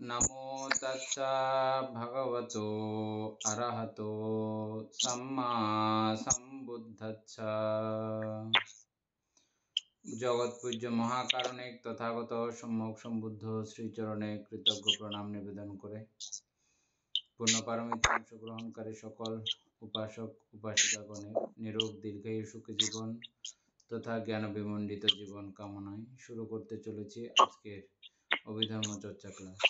नमो तस्स भगवतो अरहतो सम्मा सम्बुद्धस्स। जगत पूज्य महाकारुणिक तथागत सम्यक सम्बुद्ध श्रीचरणे कृतज्ञ प्रणाम निवेदन करे पूर्ण पारमित अंशग्रहणकारी सकल उपासक उपासिकागणेर निरोग दीर्घायु सुखी जीवन तथा ज्ञान विमंडित जीवन कामनाय शुरू करते चलेछि आजकेर अभिधर्म चर्चा क्लास।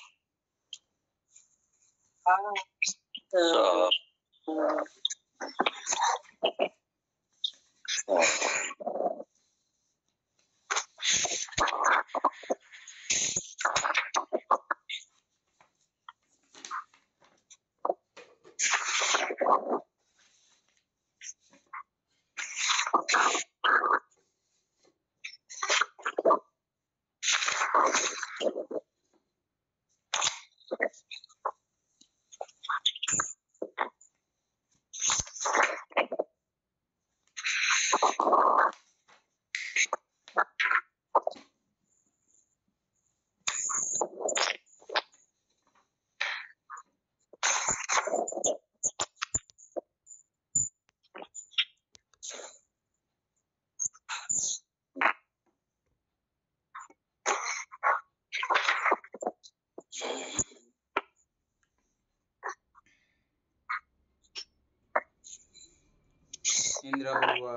इंद्रा बरुआ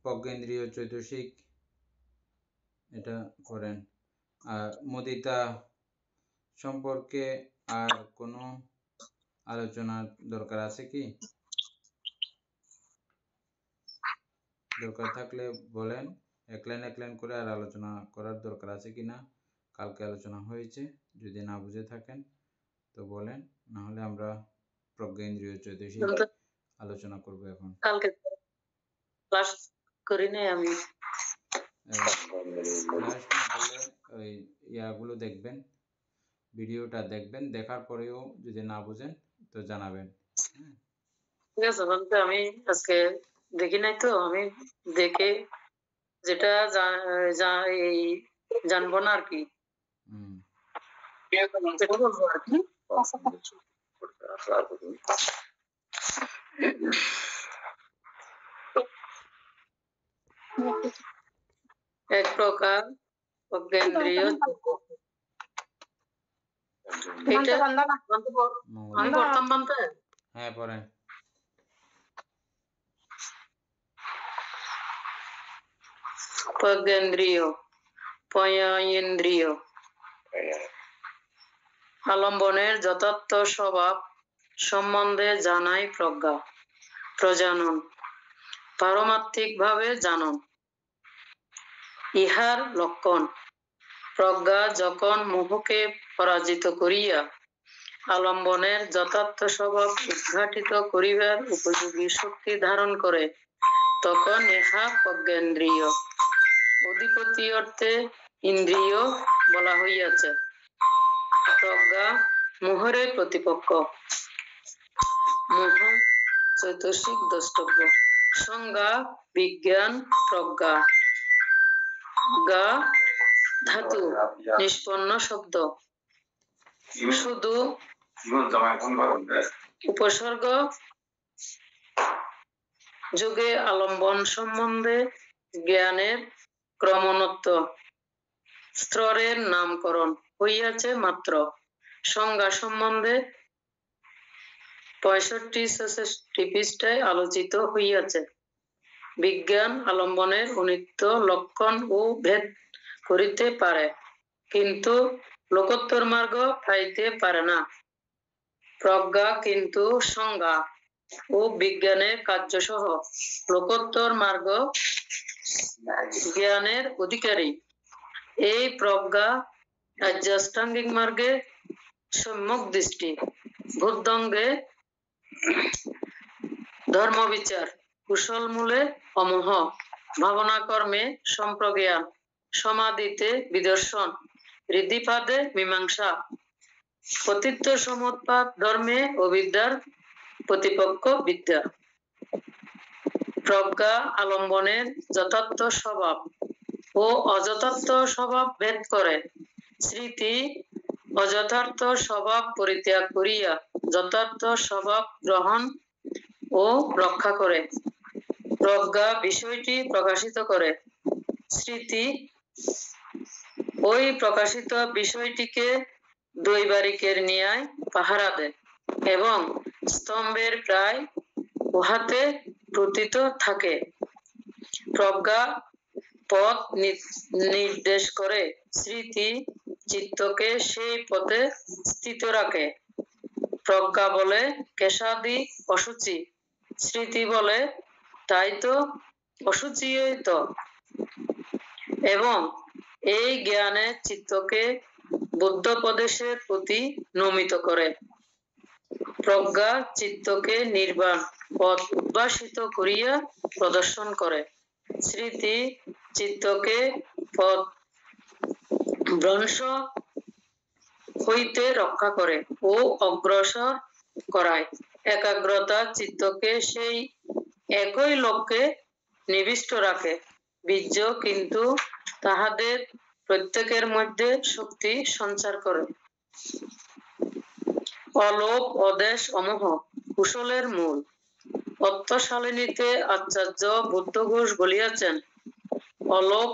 प्रज्ञेन्द्रिय चैतसिक এটা করেন। আর মুদিতা সম্পর্কে আর কোনো আলোচনার দরকার আছে কি? দরকার থাকলে বলেন, এক লাইন করে আর আলোচনা করার দরকার আছে কিনা? কালকে আলোচনা হয়েছে, যদি না বুঝে থাকেন তো বলেন, না হলে আমরা প্রজ্ঞেন্দ্রিয় চৈতসিক আলোচনা করব এখন। কালকে ক্লাস করি নাই আমি। ওই ইয়াগুলো দেখবেন, ভিডিওটা দেখবেন, দেখার পরেও যদি না বুঝেন তো জানাবেন। ঠিক আছে, বলতে আমি আজকে দেখি নাই তো, আমি দেখে যেটা জানবো না আর কি, বলবো আর কি। এক প্রকার প্রজ্ঞেন্দ্রিয়, আমি পড়তাম বানতে। হ্যাঁ পড়েন। প্রজ্ঞেন্দ্রিয়, পঞ্চেন্দ্রিয়, আলম্বনের যথার্থ স্বভাব সম্বন্ধে জানাই প্রজ্ঞা। প্রজনন, পারমার্থিকভাবে জানন, ইহার লক্ষণ। প্রজ্ঞা যখন মোহকে পরাজিত করিয়া আলম্বনের যথার্থ স্বভাব উদ্ঘাটিত করিবার উপযোগী শক্তি ধারণ করে, তখন ইহা প্রজ্ঞেন্দ্রিয়। অধিপতি অর্থে ইন্দ্রিয় বলা হইয়াছে। প্রজ্ঞা মোহরের প্রতিপক্ষ। মোহ চৈতসিক দ্রষ্টব্য। সংজ্ঞা বিজ্ঞান প্রজ্ঞা। গা ধাতু নিষ্পন্ন শব্দ। শুধু উপসর্গ যুগে আলম্বন সম্বন্ধে জ্ঞানের ক্রমোন্নত স্তরের নামকরণ হইয়াছে মাত্র। সংজ্ঞা সম্বন্ধে 65-66 পৃষ্ঠায় আলোচিত হইয়াছে। বিজ্ঞান আলম্বনের অনিত্য লক্ষণ ও ভেদ করিতে পারে, কিন্তু লোকোত্তর মার্গ পাইতে পারে না। প্রজ্ঞা কিন্তু সংজ্ঞা ও বিজ্ঞানের কার্যসহ লোকোত্তর মার্গ জ্ঞানের অধিকারী। এই প্রজ্ঞা আধ্যাত্মিক মার্গে সম্যক দৃষ্টি, বুদ্ধঙ্গে ধর্ম বিচার, কুশল মূলে অমোহ, ভাবনা কর্মে সম্প্রজ্ঞান, সমাধিতে বিদর্শন, হৃদিপাদে মীমাংসা, পতিত্ব সমোৎপাদ ধর্মে অবিদ্যার প্রতিপক্ষ বিদ্যা। প্রজ্ঞা আলম্বনের যথার্থ স্বভাব ও অযথার্থ স্বভাব ভেদ করে। স্মৃতি অযথার্থ স্বভাব পরিত্যাগ করিয়া যথার্থ স্বভাব গ্রহণ ও রক্ষা করে। প্রজ্ঞা বিষয়টি প্রকাশিত করে। স্মৃতি ওই প্রকাশিত বিষয়টিকে দৈবারিকের ন্যায় পাহারা দেয় এবং স্তম্ভের প্রায় উহাতে প্রতীত থাকে। প্রজ্ঞা পথ নির্দেশ করে। স্মৃতি চিত্তকে সেই পথে স্থিত রাখে। প্রজ্ঞা বলে কেশাদি অসুচি, স্মৃতি বলে তাই তো অসুচিই তো। এবং এই জ্ঞানে চিত্তকে বুদ্ধোপদেশের প্রতি নমিত করে। প্রজ্ঞা চিত্তকে নির্বাণ পথ উদ্ভাসিত করিয়া প্রদর্শন করে। স্মৃতি চিত্তকে পথ ভ্রংশ হইতে রক্ষা করে ও অগ্রসর করায়। একাগ্রতা চিত্তকে সেই একই লক্ষ্যে নিবিষ্ট রাখে। বীর্য কিন্তু তাহাদের প্রত্যেকের মধ্যে শক্তি সঞ্চার করে। অলোভ, অদেশ, অমোহ কুশলের মূল। অর্থশালিনীতে আচার্য বুদ্ধ ঘোষ বলিয়াছেন, অলোভ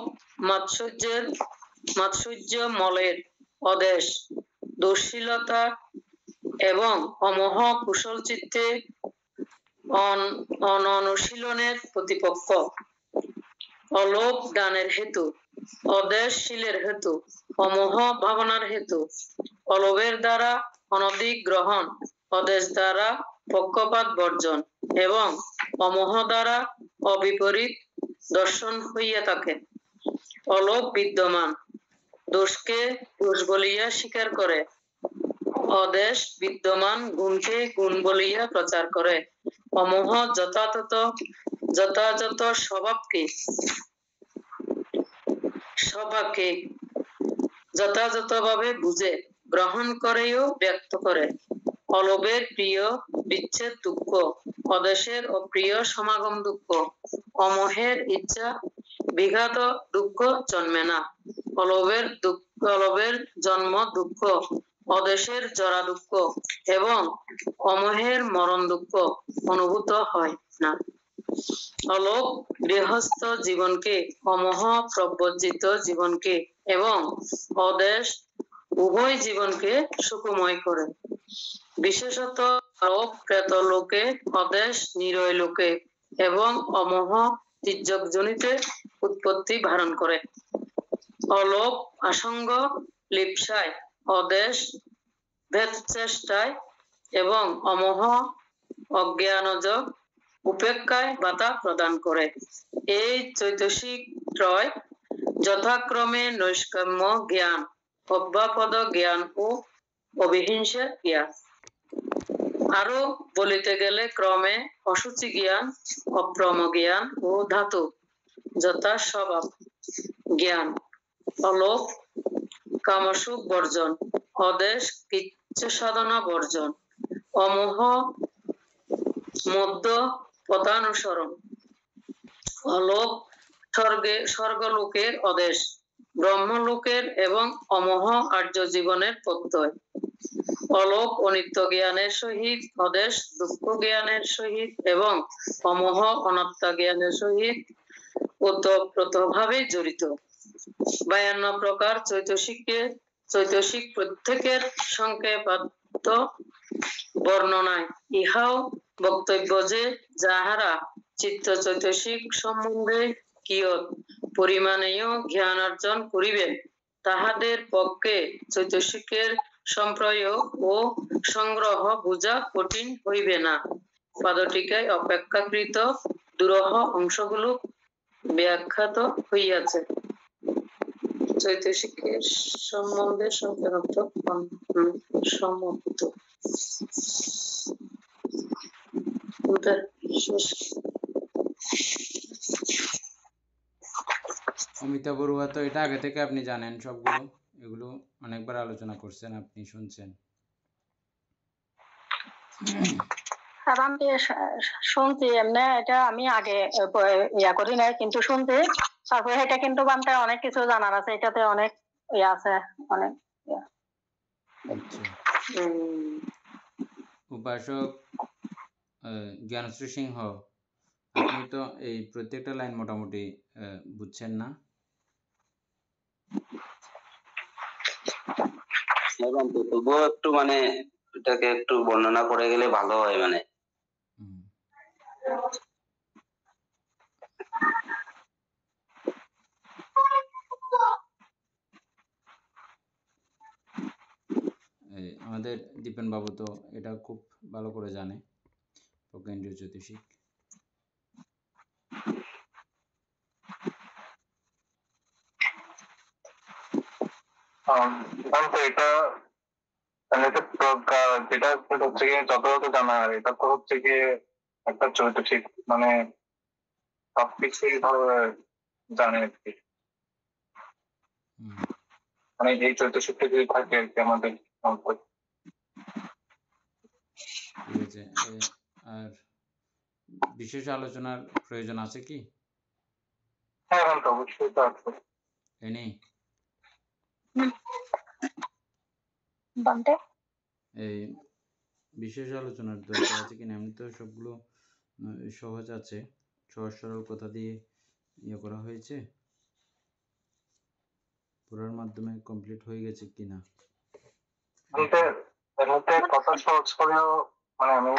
মাৎসর্য মলের, অদেশ দুঃশীলতা এবং অমোহ কুশল চিত্তে অনুশীলনের প্রতিপক্ষ। অলোভ দানের হেতু, অদেশ শীলের হেতু, অমোহ ভাবনার হেতু। অলোভের দ্বারা অনধিক গ্রহণ, অদেশ দ্বারা পক্ষপাত বর্জন এবং অমোহ দ্বারা অবিপরীত দর্শন হইয়া থাকে। অলোভ বিদ্যমান দোষকে দোষ বলিয়া স্বীকার করে। অদেশ বিদ্যমান গুণকে গুণ বলিয়া প্রচার করে। অমোহ যথাযথ স্বভাবকে যথাযথভাবে বুঝে গ্রহণ করেও ব্যক্ত করে। অলোভের প্রিয় বিচ্ছেদ দুঃখ, অদেশের অপ্রিয় সমাগম দুঃখ। অমোহের ইচ্ছা বিঘাত দুঃখ জন্মে না। অলোভের জন্ম দুঃখ, অদেশের জরা দুঃখ এবং অমোহের মরণ দুঃখ অনুভূত হয় না। অলোভ গৃহস্থ জীবনকে, অমোহ প্রব্রজিত জীবনকে এবং অদেশ উভয় জীবনকে সুখময় করে। বিশেষত অলোভ প্রেত লোকে, অদেশ নিরয় লোকে এবং অমোহ তির্যকজনিতে উৎপত্তি ধারণ করে। অলোভ আসঙ্গ লিপ্সায়, অদেশ ভেদ চেষ্টায় এবং অমোহ অজ্ঞানজ উপেক্ষায় বাধা প্রদান করে। এই চৈতসিক ত্রয় যথাক্রমে নৈষ্কাম্য জ্ঞান, অব্যাপদ জ্ঞান ও অবিহিংসা জ্ঞান। আরো বলিতে গেলে ক্রমে অসুচি জ্ঞান, অপ্রম জ্ঞান ও ধাতু যথা স্বভাব জ্ঞান। অলোভ কামসুখ বর্জন, অদেশ কিচ্ছ সাধনা বর্জন, অমোহ মধ্য পদানুসরণ। অলোভ স্বর্গলোকের অদেশ, ব্রহ্মলোকের এবং অমোহ আর্য জীবনের প্রত্যয়। অলোভ অনিত্য জ্ঞানের সহিত, অদেশ দুঃখ জ্ঞানের সহিত এবং অমোহ অনাত্মা জ্ঞানের সহিত ওতপ্রোতভাবে জড়িত। 52 প্রকার চৈতসিক প্রত্যেকের সংক্ষেপার্থ বর্ণনায় ইহাও বক্তব্য যে যাহারা চিত্ত চৈতসিক সম্বন্ধে কিয়ৎ পরিমাণেও জ্ঞান অর্জন করিবেন, তাহাদের পক্ষে চৈতসিকের সম্প্রয়োগ ও সংগ্রহ বুঝা কঠিন হইবে না। পাদটীকায় অপেক্ষাকৃত দুরূহ অংশগুলো ব্যাখ্যাত হইয়াছে। চৈতসিকের সম্বন্ধে সংক্ষেপার্থ সমাপ্ত। অমিতা বড়ুয়া, তো এটা আগে থেকে আপনি জানেন সবগুলো? এগুলো অনেকবার আলোচনা করছেন, আপনি শুনছেন? স্যার আমি শুনছি এমনি, এটা আমি আগে ইয়া করি নাই, কিন্তু শুনছি। তারপরে এটা কিন্তু বানটা অনেক কিছু জানার আছে, এটাতে অনেক ইয়ে আছে, অনেক ইয়া। আচ্ছা, হুম। উপাসক জ্ঞানশ্রী সিংহ, আপনি তো এই প্রত্যেকটা লাইন মোটামুটি বুঝছেন না? তবুও একটু মানে এটাকে একটু বর্ণনা করে গেলে ভালো হয় মানে। হুম। আমাদের দীপেন বাবু তো এটা খুব ভালো করে জানে, প্রজ্ঞেন্দ্রীয় জ্যোতিষিক। এটা প্রজ্ঞা যেটা হচ্ছে গিয়ে যথাযথ জানা, এটা তো হচ্ছে গিয়ে একটা জ্যোতিষিক মানে সবকিছুই ধরো জানে আর কি। মানে এই জ্যোতিষিকটা যদি থাকে আর কি আমাদের সম্পদ। ঠিক আছে, আর বিশেষ আলোচনার প্রয়োজন আছে কি? হ্যাঁ তো অবশ্যই তো আছে। নেই এই বিশেষ আলোচনার দরকার আছে কিনা? এমনি তো সবগুলো সহজ আছে, সহজ সরল কথা দিয়ে ইয়ে করা হয়েছে, পড়ার মাধ্যমে কমপ্লিট হয়ে গেছে কিনা। কথা সহজ করেও মানে আমি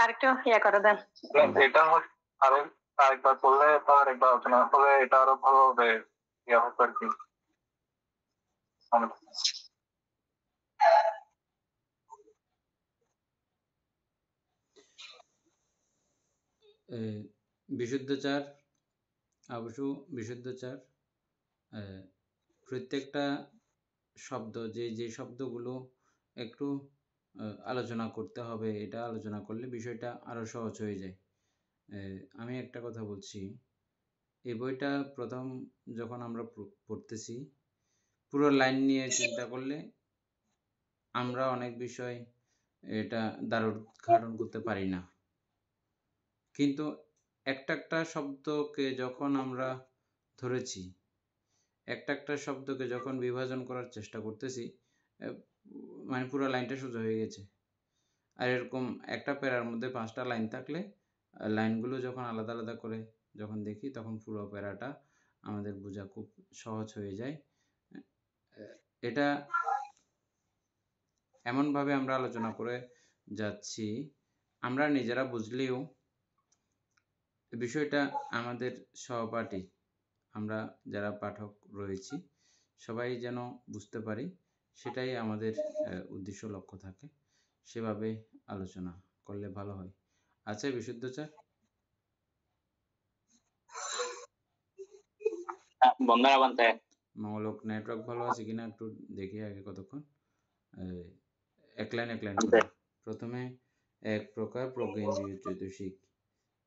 আরেকটু ইয়া করে দেন। এটা আরেকবার বললে তো আরেকবার আলোচনা করলে এটা আরো ভালোভাবে ইয়ে হবে আর কি। বিশুদ্ধচার, অবশ্য বিশুদ্ধচার প্রত্যেকটা শব্দ, যে শব্দগুলো একটু আলোচনা করতে হবে, এটা আলোচনা করলে বিষয়টা আরো সহজ হয়ে যায়। আমি একটা কথা বলছি, এই বইটা প্রথম যখন আমরা পড়তেছি, পুরো লাইন নিয়ে চিন্তা করলে আমরা অনেক বিষয় এটা দ্বারোদ্ঘাটন করতে পারি না, কিন্তু একটা শব্দকে যখন আমরা ধরেছি, একটা শব্দকে যখন বিভাজন করার চেষ্টা করতেছি, মানে পুরো লাইনটা সোজা হয়ে গেছে। আর এরকম একটা প্যারার মধ্যে 5টা লাইন থাকলে লাইনগুলো যখন আলাদা আলাদা করে যখন দেখি, তখন পুরো প্যারাটা আমাদের বোঝা খুব সহজ হয়ে যায়। এটা এমনভাবে আমরা আলোচনা করে যাচ্ছি, আমরা নিজেরা বুঝলেও বিষয়টা আমাদের সহপাঠী, আমরা যারা পাঠক রয়েছি সবাই যেন বুঝতে পারি, সেটাই আমাদের উদ্দেশ্য, লক্ষ্য থাকে। সেভাবে আলোচনা করলে ভালো হয়। আচ্ছা বিশুদ্ধচার, মঙ্গলক নেটওয়ার্ক ভালো আছে কিনা একটু দেখি আগে কতক্ষণ। এক লাইন করে। প্রথমে এক প্রকার প্রজ্ঞেন্দ্রীয় জ্যোতিষিক,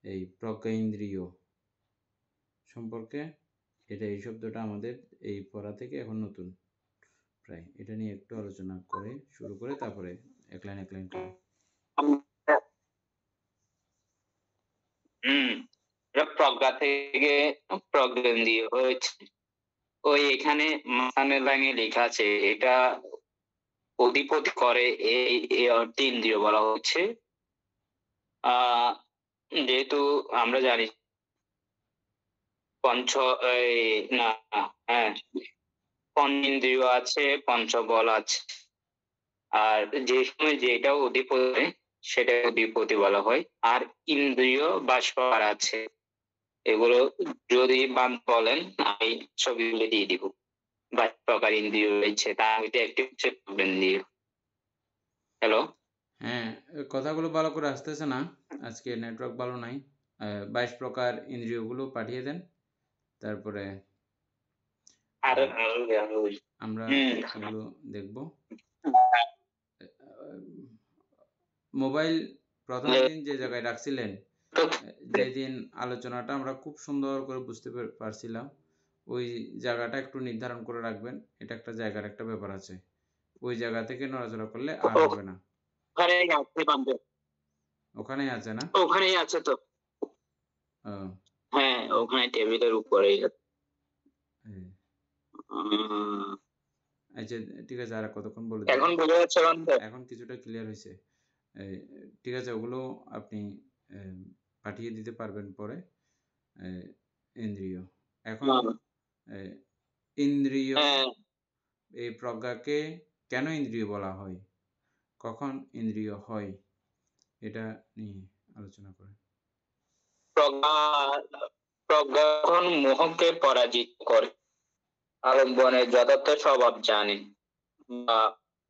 এই প্রজ্ঞেন্দ্রীয় সম্পর্কে এটা, এই শব্দটা আমাদের এই পড়া থেকে এখন নতুন প্রায়, এটা নিয়ে একটু আলোচনা করে শুরু করে তারপরে এক লাইন করে। প্রজ্ঞা থেকে প্রজ্ঞেন্দ্রীয় হয়েছে। ওই এখানে মাঝখানের লাইনে লেখা আছে এটা অধিপতি করে এই অর্থে ইন্দ্রিয় বলা হচ্ছে। যেহেতু আমরা জানি পঞ্চেন্দ্রিয় আছে, পঞ্চবল আছে, আর যে সময় যেটা অধিপতি সেটা অধিপতি বলা হয়। আর ইন্দ্রিয় বাষ্পার আছে, এগুলো যদি বাদ বলেন আমি ছবিগুলো দিয়ে দিব। 22 প্রকার ইন্দ্রিয় রয়েছে, তার মধ্যে একটি হচ্ছে প্রজ্ঞেন্দ্রিয়। হ্যালো, হ্যাঁ, কথাগুলো ভালো করে আসতেছে না, আজকে নেটওয়ার্ক ভালো নাই। 22 প্রকার ইন্দ্রিয়গুলো পাঠিয়ে দেন, তারপরে আমরা এগুলো দেখব। মোবাইল প্রথম দিন যে জায়গায় রাখছিলেন, যেদিন আলোচনাটা আমরা খুব সুন্দর করে বুঝতে পারছিলাম, ওই জায়গাটা একটু নির্ধারণ করে রাখবেন। এটা একটা জায়গার একটা ব্যাপার আছে, ওই জায়গা থেকে নড়াচড়া করলে আর হবে না। ওখানেই আছে না? ওখানেই আছে তো। ও, হ্যাঁ, ওখানে টেবিলের উপরেই আছে। এই। উম, আচ্ছা, ঠিক আছে, আর কতক্ষণ বলে দেবো। এখন বোঝা যাচ্ছে বান্ধব? এখন কিছুটা ক্লিয়ার হয়েছে। এই, ঠিক আছে, ওগুলো আপনি পাঠিয়ে দিতে পারবেন পরে। এই, ইন্দ্রিয় এখন এই, ইন্দ্রিয়, হ্যাঁ, এই প্রজ্ঞাকে কেন ইন্দ্রিয় বলা হয়, কখন ইন্দ্রিয় হয়, এটা নিয়ে আলোচনা করেন। প্রজ্ঞা যখন মোহকে পরাজিত করে, আলম্বনের যথার্থ স্বভাব জানে, বা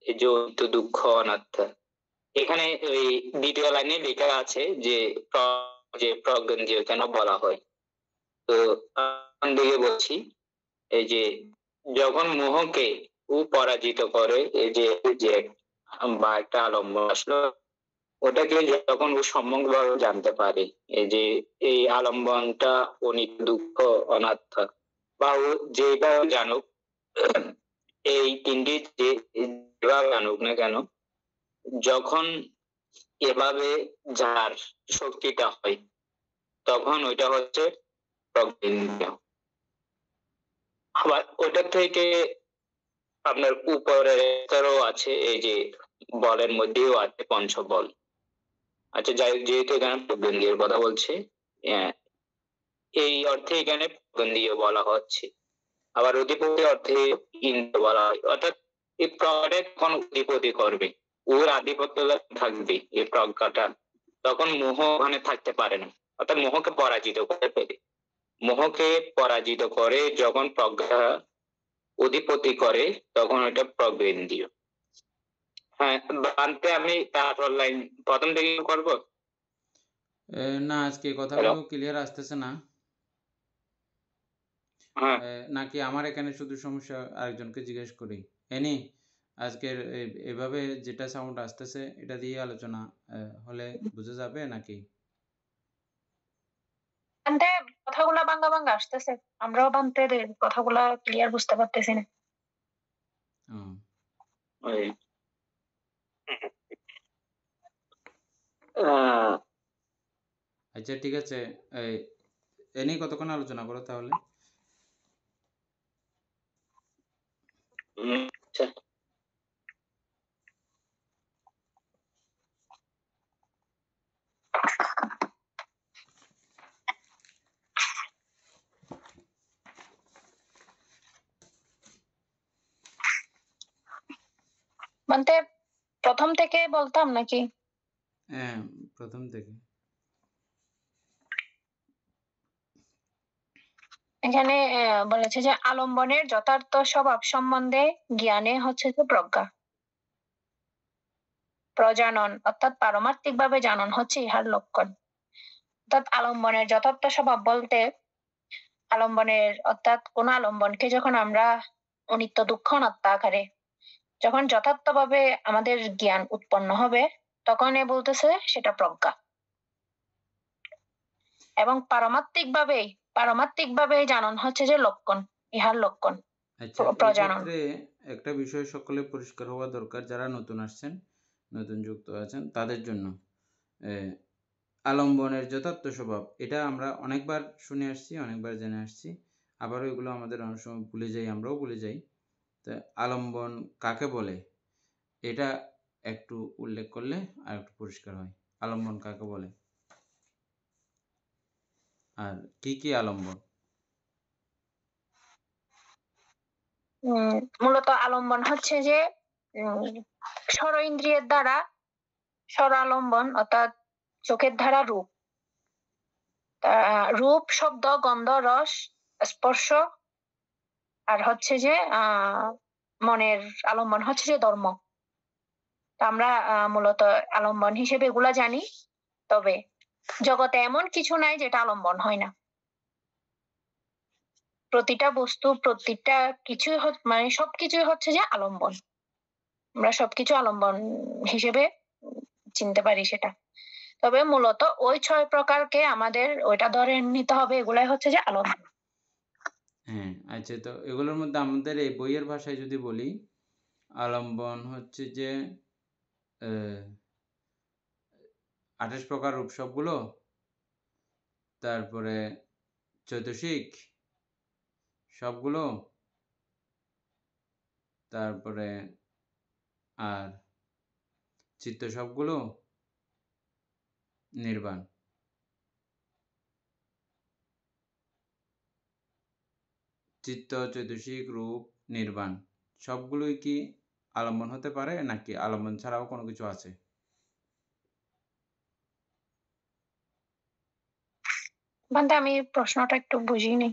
এই যে অনিত্য দুঃখ অনাত্মা। এখানে ওই দ্বিতীয় লাইনে লেখা আছে যে যে প্রজ্ঞেন্দ্রিয় কেন বলা হয়। তো দিকে বলছি, এই যে যখন মোহকে পরাজিত করে, এই যে বা একটা আলম্বন আসলো, ওটাকে যখন ও সম্যকভাবে জানতে পারে, এই যে এই আলম্বনটা অনিত্য দুঃখ অনাত্মা, বা ও যেটা জানুক, এই তিনটি যেভাবে জানুক না কেন, যখন এভাবে যার শক্তিটা হয়, তখন ওইটা হচ্ছে প্রজ্ঞেন্দ্রিয়। আবার ওটা থেকে আপনার উপরে স্তরও আছে, এই যে বলের মধ্যেও আছে পঞ্চবল। আচ্ছা, যাই হোক, যেহেতু এখানে প্রজ্ঞেন্দ্রিয়ের কথা বলছে, এই অর্থে এখানে প্রজ্ঞেন্দ্রিয় বলা হচ্ছে। আবার অধিপতি অর্থে ইন্দ্র বলা হয়, অর্থাৎ এই প্রজ্ঞাটা কোন অধিপতি করবে, ওর আধিপত্য থাকবে এই প্রজ্ঞাটা, তখন মোহ ওখানে থাকতে পারে না, অর্থাৎ মোহকে পরাজিত করে ফেলে। মোহকে পরাজিত করে যখন প্রজ্ঞা অধিপতি করে, তখন ওটা প্রজ্ঞেন্দ্রিয়। হ্যাঁ, বানতে আমি তারপর লাইন প্রথম থেকে করবো। না, আজকে কথাগুলো ক্লিয়ার আসতেছে না। হ্যাঁ, নাকি আমার এখানে শুধু সমস্যা, আরেকজনকে জিজ্ঞেস করি। এনি আজকের এভাবে যেটা সাউন্ড আসতেছে এটা দিয়ে আলোচনা হলে বোঝা যাবে নাকি? বানতে কথাগুলা বাঙ্গা বাঙ্গা আসতেছে, আমরাও বানতে কথাগুলা ক্লিয়ার বুঝতে পারতেছি না। ও, ওই, আহ, আচ্ছা, ঠিক আছে, এনি কতক্ষণ আলোচনা করো তাহলে। আচ্ছা। বানতে প্রথম থেকে বলতাম নাকি? হ্যাঁ, প্রথম থেকে। এখানে বলেছে যে আলম্বনের যথার্থ স্বভাব সম্বন্ধে জ্ঞানে হচ্ছে যে প্রজ্ঞা। প্রজানন অর্থাৎ পারমার্থিক ভাবে জানন হচ্ছে ইহার লক্ষণ। অর্থাৎ আলম্বনের যথার্থ স্বভাব বলতে, আলম্বনের অর্থাৎ কোন আলম্বনকে যখন আমরা অনিত্য দুঃখ অনাত্মা আকারে যখন যথার্থভাবে আমাদের জ্ঞান উৎপন্ন হবে, তখন এ বলতেছে সেটা প্রজ্ঞা। এবং পারমার্থিক ভাবে জানন হচ্ছে যে লক্ষণ, ইহার লক্ষণ আচ্ছা, এই প্রজানন। ক্ষেত্রে একটা বিষয় সকলে পরিষ্কার হওয়া দরকার, যারা নতুন আসছেন, নতুন যুক্ত আছেন তাদের জন্য। আলম্বনের যথার্থ স্বভাব, এটা আমরা অনেকবার শুনে আসছি, অনেকবার জেনে আসছি, আবারও এগুলো আমাদের অনেক সময় ভুলে যাই, আমরাও ভুলে যাই। তা আলম্বন কাকে বলে এটা একটু উল্লেখ করলে আর একটু পরিষ্কার হয়। আলম্বন কাকে বলে আর কি কি আলম্বন? মূলত আলম্বন হচ্ছে যে স্বর ইন্দ্রিয়ের দ্বারা স্বর আলম্বন, অর্থাৎ চোখের দ্বারা রূপ, রূপ শব্দ গন্ধ রস স্পর্শ, আর হচ্ছে যে মনের আলম্বন হচ্ছে যে ধর্ম। তা আমরা মূলত আলম্বন হিসেবে এগুলা জানি। তবে জগতে এমন কিছু নাই যেটা আলম্বন হয় না। প্রতিটা বস্তু, প্রতিটা কিছুই মানে সবকিছুই হচ্ছে যে আলম্বন। আমরা সবকিছু আলম্বন হিসেবে চিনতে পারি সেটা। তবে মূলত ওই 6 প্রকারকে আমাদের ওইটা ধরে নিতে হবে, এগুলাই হচ্ছে যে আলম্বন। হ্যাঁ, আচ্ছা, তো এগুলোর মধ্যে আমাদের এই বইয়ের ভাষায় যদি বলি, আলম্বন হচ্ছে যে 28 প্রকার রূপ সবগুলো, তারপরে চৈতসিক সবগুলো, তারপরে আর চিত্ত সবগুলো, নির্বাণ। চিত্ত, চৈতসিক, রূপ, নির্বাণ সবগুলোই কি আলম্বন হতে পারে নাকি আলম্বন ছাড়াও কোনো কিছু আছে? বান্দা আমি প্রশ্নটা একটু বুঝিনি,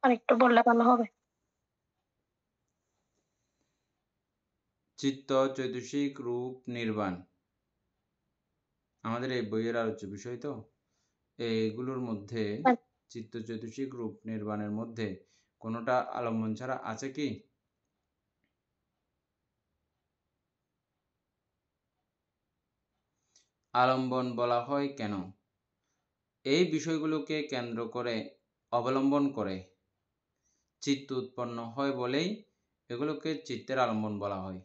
আর একটু বললে ভালো হবে। চিত্ত, চৈতসিক, রূপ, নির্বাণ আমাদের এই বইয়ের আলোচ্য বিষয়। তো এইগুলোর মধ্যে চিত্ত, চৈতসিক, রূপ, নির্বাণের মধ্যে কোনোটা আলম্বন ছাড়া আছে কি? আলম্বন বলা হয় কেন? এই বিষয়গুলোকে কেন্দ্র করে অবলম্বন করে চিত্ত উৎপন্ন হয় বলেই এগুলোকে চিত্তের আলম্বন বলা হয়।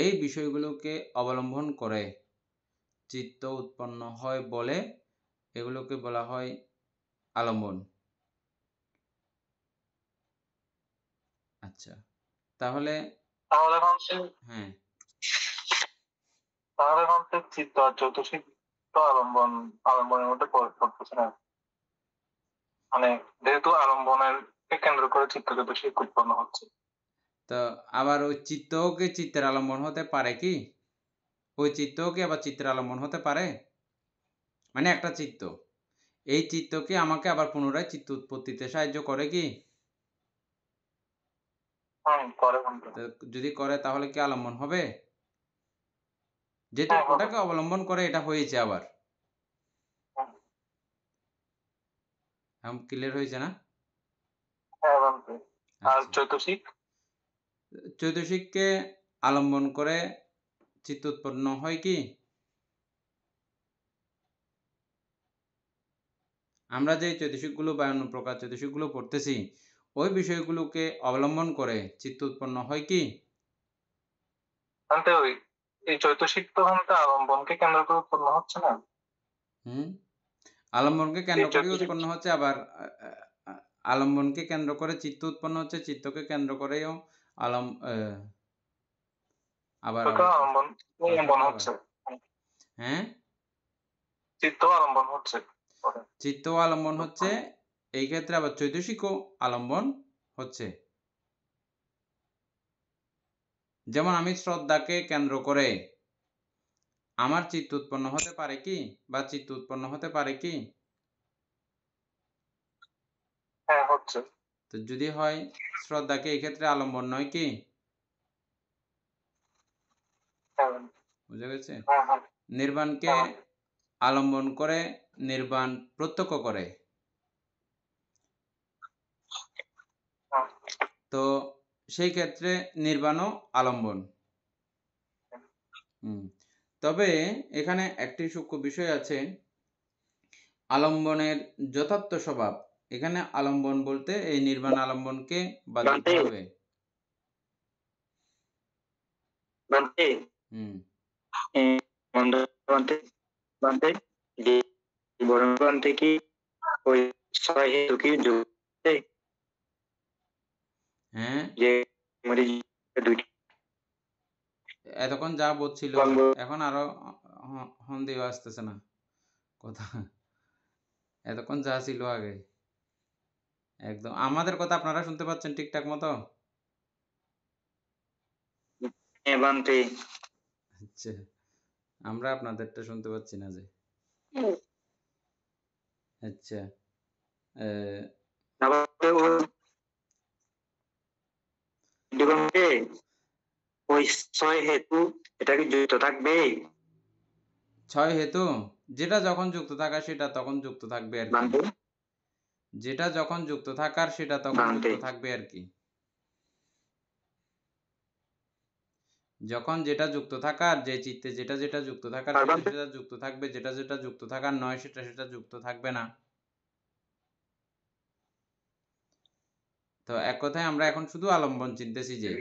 এই বিষয়গুলোকে অবলম্বন করে চিত্ত উৎপন্ন হয় বলে এগুলোকে বলা হয় আলম্বন। আচ্ছা, তাহলে হ্যাঁ, চিত্ত আর চৈতসিক তো আলম্বনের মধ্যে পড়তেছে না, মানে যেহেতু আলম্বনের কেন্দ্র করে চিত্ত চৈতসিক উৎপন্ন হচ্ছে। তো আবার ওই চিত্তও কি চিত্তের আলম্বন হতে পারে কি? ওই চিত্তও কি আবার চিত্তের আলম্বন হতে পারে? মানে একটা চিত্ত, এই চিত্ত কি আমাকে আবার পুনরায় চিত্ত উৎপত্তিতে সাহায্য করে কি? তো যদি করে তাহলে কি আলম্বন হবে? যেহেতু ওটাকে অবলম্বন করে এটা হয়েছে আবার। ক্লিয়ার হয়েছে না? আর আচ্ছা। চৈতসিক চৈতসিককে আলম্বন করে চিত্ত উৎপন্ন হয় কি? আমরা যে চৈতসিকগুলো বা অন্য প্রকার চৈতসিকগুলো পড়তেছি ওই বিষয়গুলোকে অবলম্বন করে চিত্ত উৎপন্ন হয় কি? ওই এই চৈতসিক তো আলম্বনকে কেন্দ্র করে উৎপন্ন হচ্ছে না। আলম্বনকে কেন্দ্র করে চৈতসিক উৎপন্ন হচ্ছে, আবার আলম্বনকে কেন্দ্র করে চিত্ত উৎপন্ন হচ্ছে, চিত্তকে কেন্দ্র করেও আবার আলম্বন হচ্ছে। হ্যাঁ, চিত্ত আলম্বন হচ্ছে, চিত্ত আলম্বন হচ্ছে, এই ক্ষেত্রে আবার চৈতসিকও আলম্বন হচ্ছে। যেমন আমি শ্রদ্ধাকে কেন্দ্র করে আমার চিত্ত উৎপন্ন হতে পারে কি, বা চিত্ত উৎপন্ন হতে পারে কি? হ্যাঁ হচ্ছে। তো যদি হয় শ্রদ্ধাকে এই ক্ষেত্রে আলম্বন নয় কি? বুঝা গেছে? নির্বাণকে আলম্বন করে নির্বাণ প্রত্যক্ষ করে, তো সেই ক্ষেত্রে নির্বাণও আলম্বন। তবে এখানে একটি সূক্ষ্ম বিষয় আছে, আলম্বনের যথার্থ স্বভাব। এখানে আলম্বন বলতে এই নির্বাণ আলম্বনকে বাদ দিতে হবে। হ্যাঁ, এতক্ষণ যা বলছিল এখন আরো সন্দেহ আসতেছে না কথা, এতক্ষণ যা ছিল আগে একদম। আমাদের কথা আপনারা শুনতে পাচ্ছেন ঠিকঠাক মতো? আচ্ছা, আমরা আপনাদেরটা শুনতে পাচ্ছি না যে। আচ্ছা, ওই ছয় হেতু এটা কি যুক্ত থাকবে? ছয় হেতু যেটা যখন যুক্ত থাকার সেটা তখন যুক্ত থাকবে আর কি, যেটা যখন যুক্ত থাকার সেটা তখন যুক্ত থাকবে আর কি। যখন যেটা যুক্ত থাকার, যে চিত্তে যেটা যেটা যুক্ত থাকার সেটা সেটা যুক্ত থাকবে, যেটা যেটা যুক্ত থাকার নয় সেটা সেটা যুক্ত থাকবে না। তো এক কথায় আমরা এখন শুধু আলম্বন চিনতেছি, যে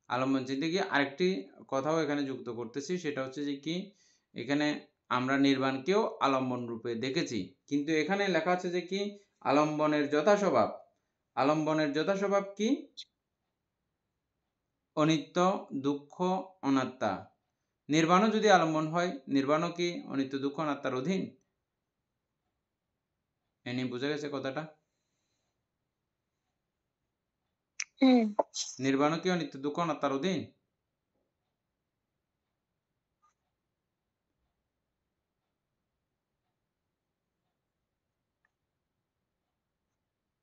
আলম্বন চিনতে গিয়ে আরেকটি কথাও এখানে যুক্ত করতেছি, সেটা হচ্ছে যে কি, এখানে আমরা নির্বাণকেও আলম্বন রূপে দেখেছি, কিন্তু এখানে লেখা আছে যে কি আলম্বনের যথাস্বভাব। আলম্বনের যথাস্বভাব কি? অনিত্য, দুঃখ, অনাত্মা। নির্বাণও যদি আলম্বন হয়, নির্বাণও কি অনিত্য, দুঃখ, অনাত্মার অধীন? এনি বুঝা গেছে কথাটা? নির্বাণও কি অনিত্য, দুঃখ, অনাত্মার অধীন?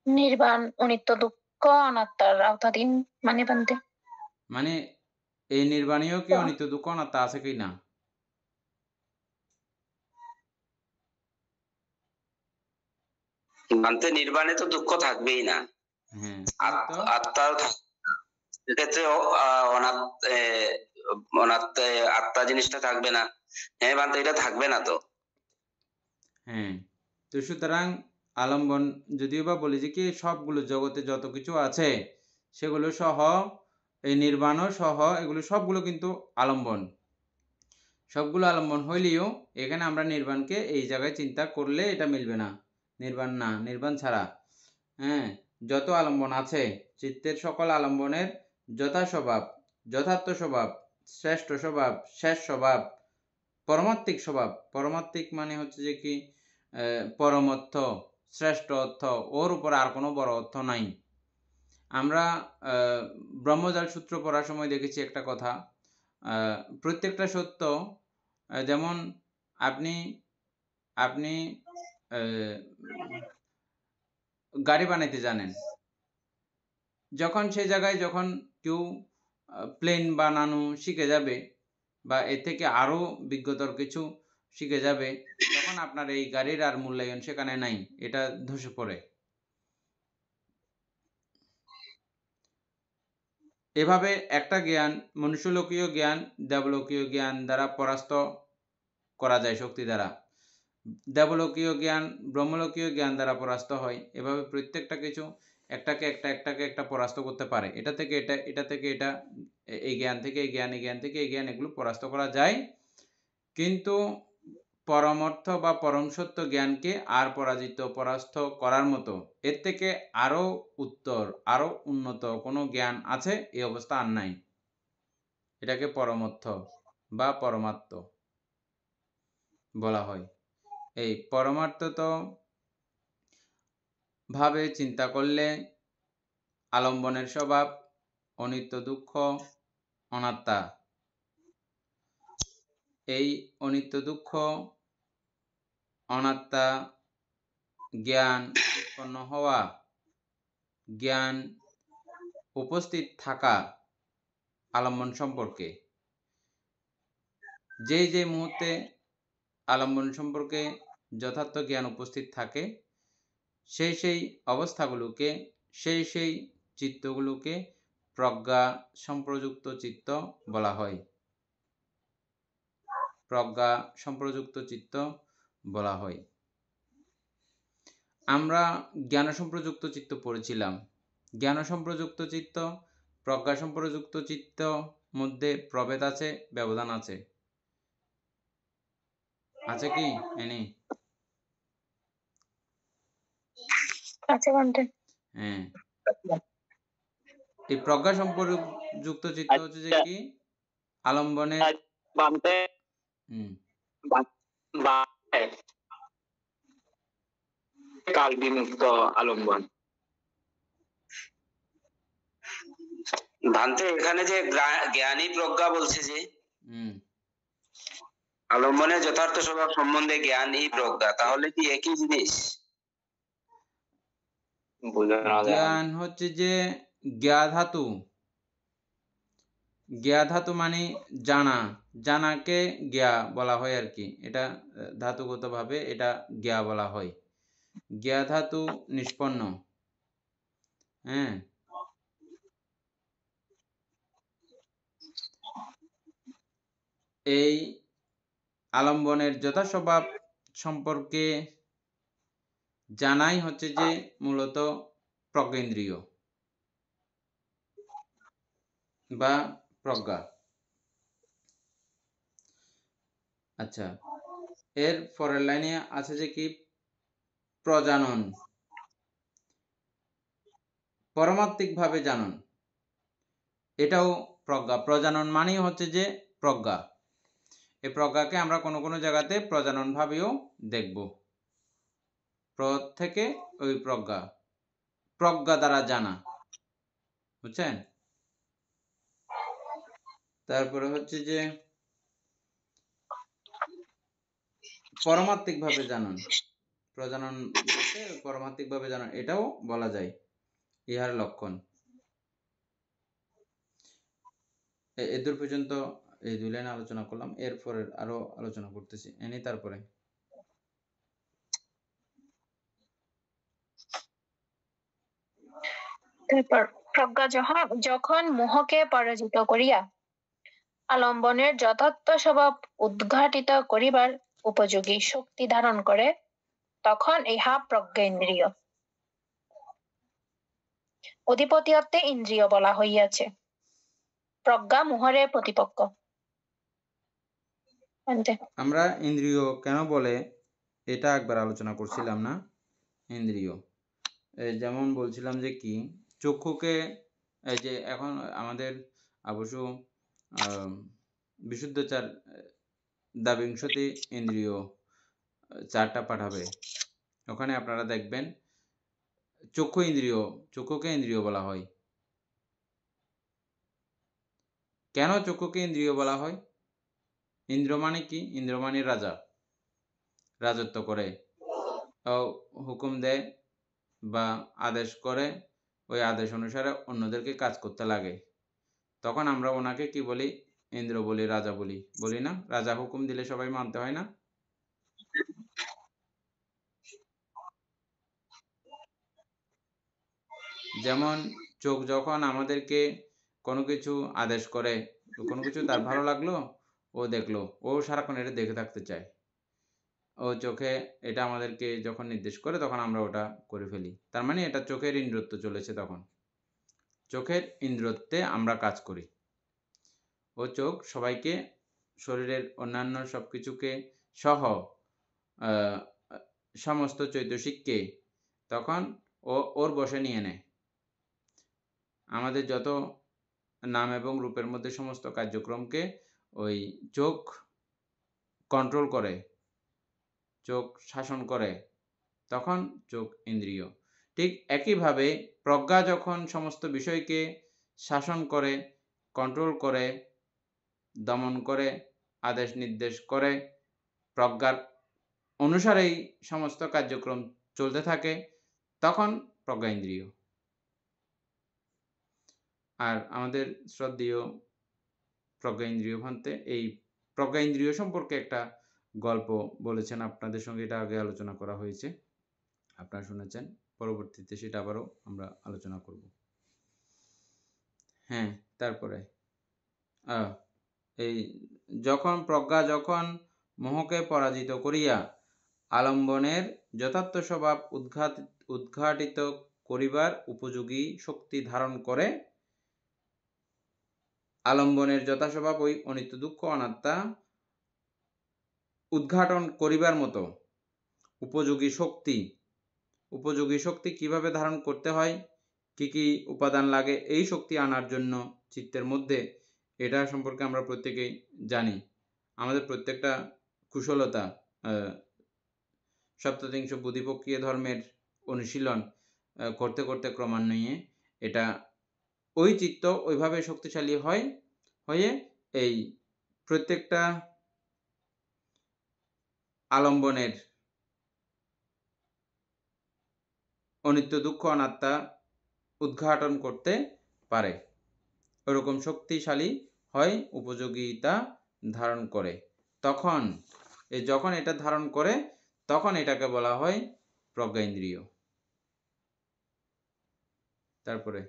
নির্বাণ অনিত্য, দুঃখ, অনাত্মার আওতাধীন মানে বান্ধে। মানে এই নির্বাণীয় কি অনিত্য, দুঃখ, অনাত্মা আছে কি না? বান্তে নির্বাণে তো দুঃখ থাকবেই না, হ্যাঁ, আত্মাও সেক্ষেত্রে আত্মা জিনিসটা থাকবে না। হ্যাঁ বান্তে এটা থাকবে না তো। হ্যাঁ, তো সুতরাং আলম্বন যদিও বা বলি যে কি সবগুলো জগতে যত কিছু আছে সেগুলো সহ এই নির্বাণও সহ এগুলো সবগুলো কিন্তু আলম্বন। সবগুলো আলম্বন হইলেও এখানে আমরা নির্বাণকে এই জায়গায় চিন্তা করলে এটা মিলবে না। নির্বাণ না, নির্বাণ ছাড়া হ্যাঁ যত আলম্বন আছে চিত্তের সকল আলম্বনের যথাস্বভাব, যথার্থ স্বভাব, শ্রেষ্ঠ স্বভাব, শেষ স্বভাব, পরমাত্মিক স্বভাব। পরমাত্মিক মানে হচ্ছে যে কি পরমর্থ, শ্রেষ্ঠ অর্থ, ওর উপর আর কোনো বড় অর্থ নাই। আমরা ব্রহ্মজাল সূত্র পড়ার সময় দেখেছি একটা কথা, প্রত্যেকটা সত্য, যেমন আপনি আপনি গাড়ি বানাইতে জানেন, যখন সেই জায়গায় যখন কেউ প্লেন বানানো শিখে যাবে বা এর থেকে আরো বিজ্ঞতর কিছু শিখে যাবে, তখন আপনার এই গাড়ির আর মূল্যায়ন সেখানে নাই, এটা ধসে পড়ে। এভাবে একটা জ্ঞান, মনুষ্যলোকীয় জ্ঞান দেবলোকীয় জ্ঞান দ্বারা পরাস্ত করা যায়, শক্তি দ্বারা। দেবলোকীয় জ্ঞান ব্রহ্মলোকীয় জ্ঞান দ্বারা পরাস্ত হয়। এভাবে প্রত্যেকটা কিছু একটাকে একটা পরাস্ত করতে পারে। এটা থেকে এটা, এটা থেকে এটা, এই জ্ঞান থেকে এই জ্ঞান, এই জ্ঞান থেকে এই জ্ঞান, এগুলো পরাস্ত করা যায়। কিন্তু পরমার্থ বা পরম সত্য জ্ঞানকে আর পরাস্ত করার মতো, এর থেকে আরো উত্তর, আরো উন্নত কোনো জ্ঞান আছে এই অবস্থা আর নাই। এটাকে পরমার্থ বা পরমাত্ম বলা হয়। এই পরমার্থ তো ভাবে চিন্তা করলে আলম্বনের স্বভাব অনিত্য, দুঃখ, অনাত্মা। এই অনিত্য, দুঃখ, অনাত্মা জ্ঞান উৎপন্ন হওয়া, জ্ঞান উপস্থিত থাকা আলম্বন সম্পর্কে, যে মুহূর্তে আলম্বন সম্পর্কে যথার্থ জ্ঞান উপস্থিত থাকে, সেই অবস্থাগুলোকে, সেই চিত্তগুলোকে প্রজ্ঞা সম্প্রযুক্ত চিত্ত বলা হয়। প্রজ্ঞা সম্প্রযুক্ত চিত্ত বলা হয়। আমরা জ্ঞান সম্প্রযুক্ত চিত্ত পড়েছিলাম। জ্ঞান সম্প্রযুক্ত চিত্ত, প্রজ্ঞা সম্প্রযুক্ত চিত্ত মধ্যে প্রভেদ আছে, ব্যবধান আছে, আছে কি এনি? আছে বান্ধে। হ্যাঁ, এই প্রজ্ঞা সম্প্রযুক্ত চিত্ত হচ্ছে যে কি আলম্বনের বান্তে কাল বিমুক্ত আলম্বন। ভান্তে এখানে যে জ্ঞানী প্রজ্ঞা বলছে যে হুম, আলম্বনের যথার্থ স্বভাব সম্বন্ধে জ্ঞানী প্রজ্ঞা, তাহলে কি একই জিনিস? জ্ঞান হচ্ছে যে জ্ঞা ধাতু। জ্ঞা ধাতু মানে জানা, জানাকে জ্ঞা বলা হয় আর কি। এটা ধাতুগতভাবে এটা জ্ঞা বলা হয়। জ্ঞা ধাতু নিষ্পন্ন। হ্যাঁ, এই আলম্বনের যথাস্বভাব সম্পর্কে জানাই হচ্ছে যে মূলত প্রজ্ঞেন্দ্রিয় বা প্রজ্ঞা। আচ্ছা, এর পরের লাইনে আছে যে কি প্রজানন, পরমাত্মিকভাবে জানন, এটাও প্রজ্ঞা। প্রজানন মানেই হচ্ছে যে প্রজ্ঞা। এই প্রজ্ঞাকে আমরা কোনো কোনো জায়গাতে প্রজানন ভাবেও দেখব। থেকে ওই প্রজ্ঞা, প্রজ্ঞা দ্বারা জানা, বুঝছেন? তারপরে হচ্ছে যে পরমাত্মিক ভাবে জানন, প্রজনন বলতে পরমাত্মিক ভাবে জানন, এটাও বলা যায় ইহার লক্ষণ। এদূর পর্যন্ত এই 2 লাইন আলোচনা করলাম, এরপরে আরো আলোচনা করতেছি এনি। তারপরে তারপর প্রজ্ঞা যখন মোহকে পরাজিত করিয়া আলম্বনের যথার্থ স্বভাব উদ্ঘাটিত করিবার উপযোগী শক্তি ধারণ করে, তখন ইহা প্রজ্ঞেন্দ্রিয়। অধিপতিয়ত্বে ইন্দ্রিয় বলা হইয়াছে। প্রজ্ঞা মোহরের প্রতিপক্ষ। আমরা ইন্দ্রিয় কেন বলে এটা একবার আলোচনা করছিলাম না? ইন্দ্রিয় যেমন বলছিলাম যে কি চক্ষুকে, এই যে এখন আমাদের অবশ্য বিশুদ্ধচার দ্বাবিংশতি ইন্দ্রিয় 4টা পাঠাবে, ওখানে আপনারা দেখবেন চক্ষু ইন্দ্রিয়, চক্ষুকে ইন্দ্রিয় বলা হয়। কেন চক্ষুকে ইন্দ্রিয় বলা হয়? ইন্দ্র মানে কি? ইন্দ্র মানে রাজা, রাজত্ব করে, হুকুম দেয় বা আদেশ করে, ওই আদেশ অনুসারে অন্যদেরকে কাজ করতে লাগে। তখন আমরা ওনাকে কি বলি? ইন্দ্র বলি, রাজা বলি, বলি না? রাজা হুকুম দিলে সবাই মানতে হয় না? যেমন চোখ যখন আমাদেরকে কোনো কিছু আদেশ করে, কোনো কিছু তার ভালো লাগলো, ও দেখলো, ও সারাক্ষণ এটা দেখে থাকতে চায়। ও চোখে এটা আমাদেরকে যখন নির্দেশ করে তখন আমরা ওটা করে ফেলি। তার মানে এটা চোখের ইন্দ্রত্ব চলেছে, তখন চোখের ইন্দ্রত্বে আমরা কাজ করি। ও চোখ সবাইকে, শরীরের অন্যান্য সব কিছুকে সহ সমস্ত চৈতসিককে তখন ওর বশে নিয়ে নেয়। আমাদের যত নাম এবং রূপের মধ্যে সমস্ত কার্যক্রমকে ওই চোখ কন্ট্রোল করে, চোখ শাসন করে, তখন চোখ ইন্দ্রিয়। ঠিক একইভাবে প্রজ্ঞা যখন সমস্ত বিষয়কে শাসন করে, কন্ট্রোল করে, দমন করে, আদেশ নির্দেশ করে, প্রজ্ঞার অনুসারেই সমস্ত কার্যক্রম চলতে থাকে, তখন প্রজ্ঞা ইন্দ্রিয়। আর আমাদের শ্রদ্ধেয় প্রজ্ঞা ইন্দ্রিয় ভান্তে এই প্রজ্ঞা ইন্দ্রিয় সম্পর্কে একটা গল্প বলেছেন আপনাদের সঙ্গে, এটা আগে আলোচনা করা হয়েছে, আপনারা শুনেছেন। পরবর্তীতে সেটা আবারও আমরা আলোচনা করব। হ্যাঁ, তারপরে এই প্রজ্ঞা যখন মোহকে পরাজিত করিয়া আলম্বনের যথার্থ স্বভাব উদ্ঘাটিত করিবার উপযোগী শক্তি ধারণ করে, আলম্বনের যথাস্বভাব ওই অনিত্য দুঃখ অনাত্মা উদ্ঘাটন করিবার মতো উপযোগী শক্তি কিভাবে ধারণ করতে হয়, কি কি উপাদান লাগে এই শক্তি আনার জন্য চিত্তের মধ্যে, এটা সম্পর্কে আমরা প্রত্যেকেই জানি। আমাদের প্রত্যেকটা কুশলতা, সপ্ততিংশ বুদ্ধিপক্ষীয় ধর্মের অনুশীলন করতে করতে ক্রমান্বয়ে এটা ওই চিত্ত ওইভাবে শক্তিশালী হয়ে এই প্রত্যেকটা আলম্বনের অনিত্য দুঃখ অনাত্মা উদ্ঘাটন করতে পারে, ওরকম শক্তিশালী হয়, উপযোগিতা ধারণ করে। যখন এটা ধারণ করে তখন এটাকে বলা হয় প্রজ্ঞা ইন্দ্রিয়। তারপরে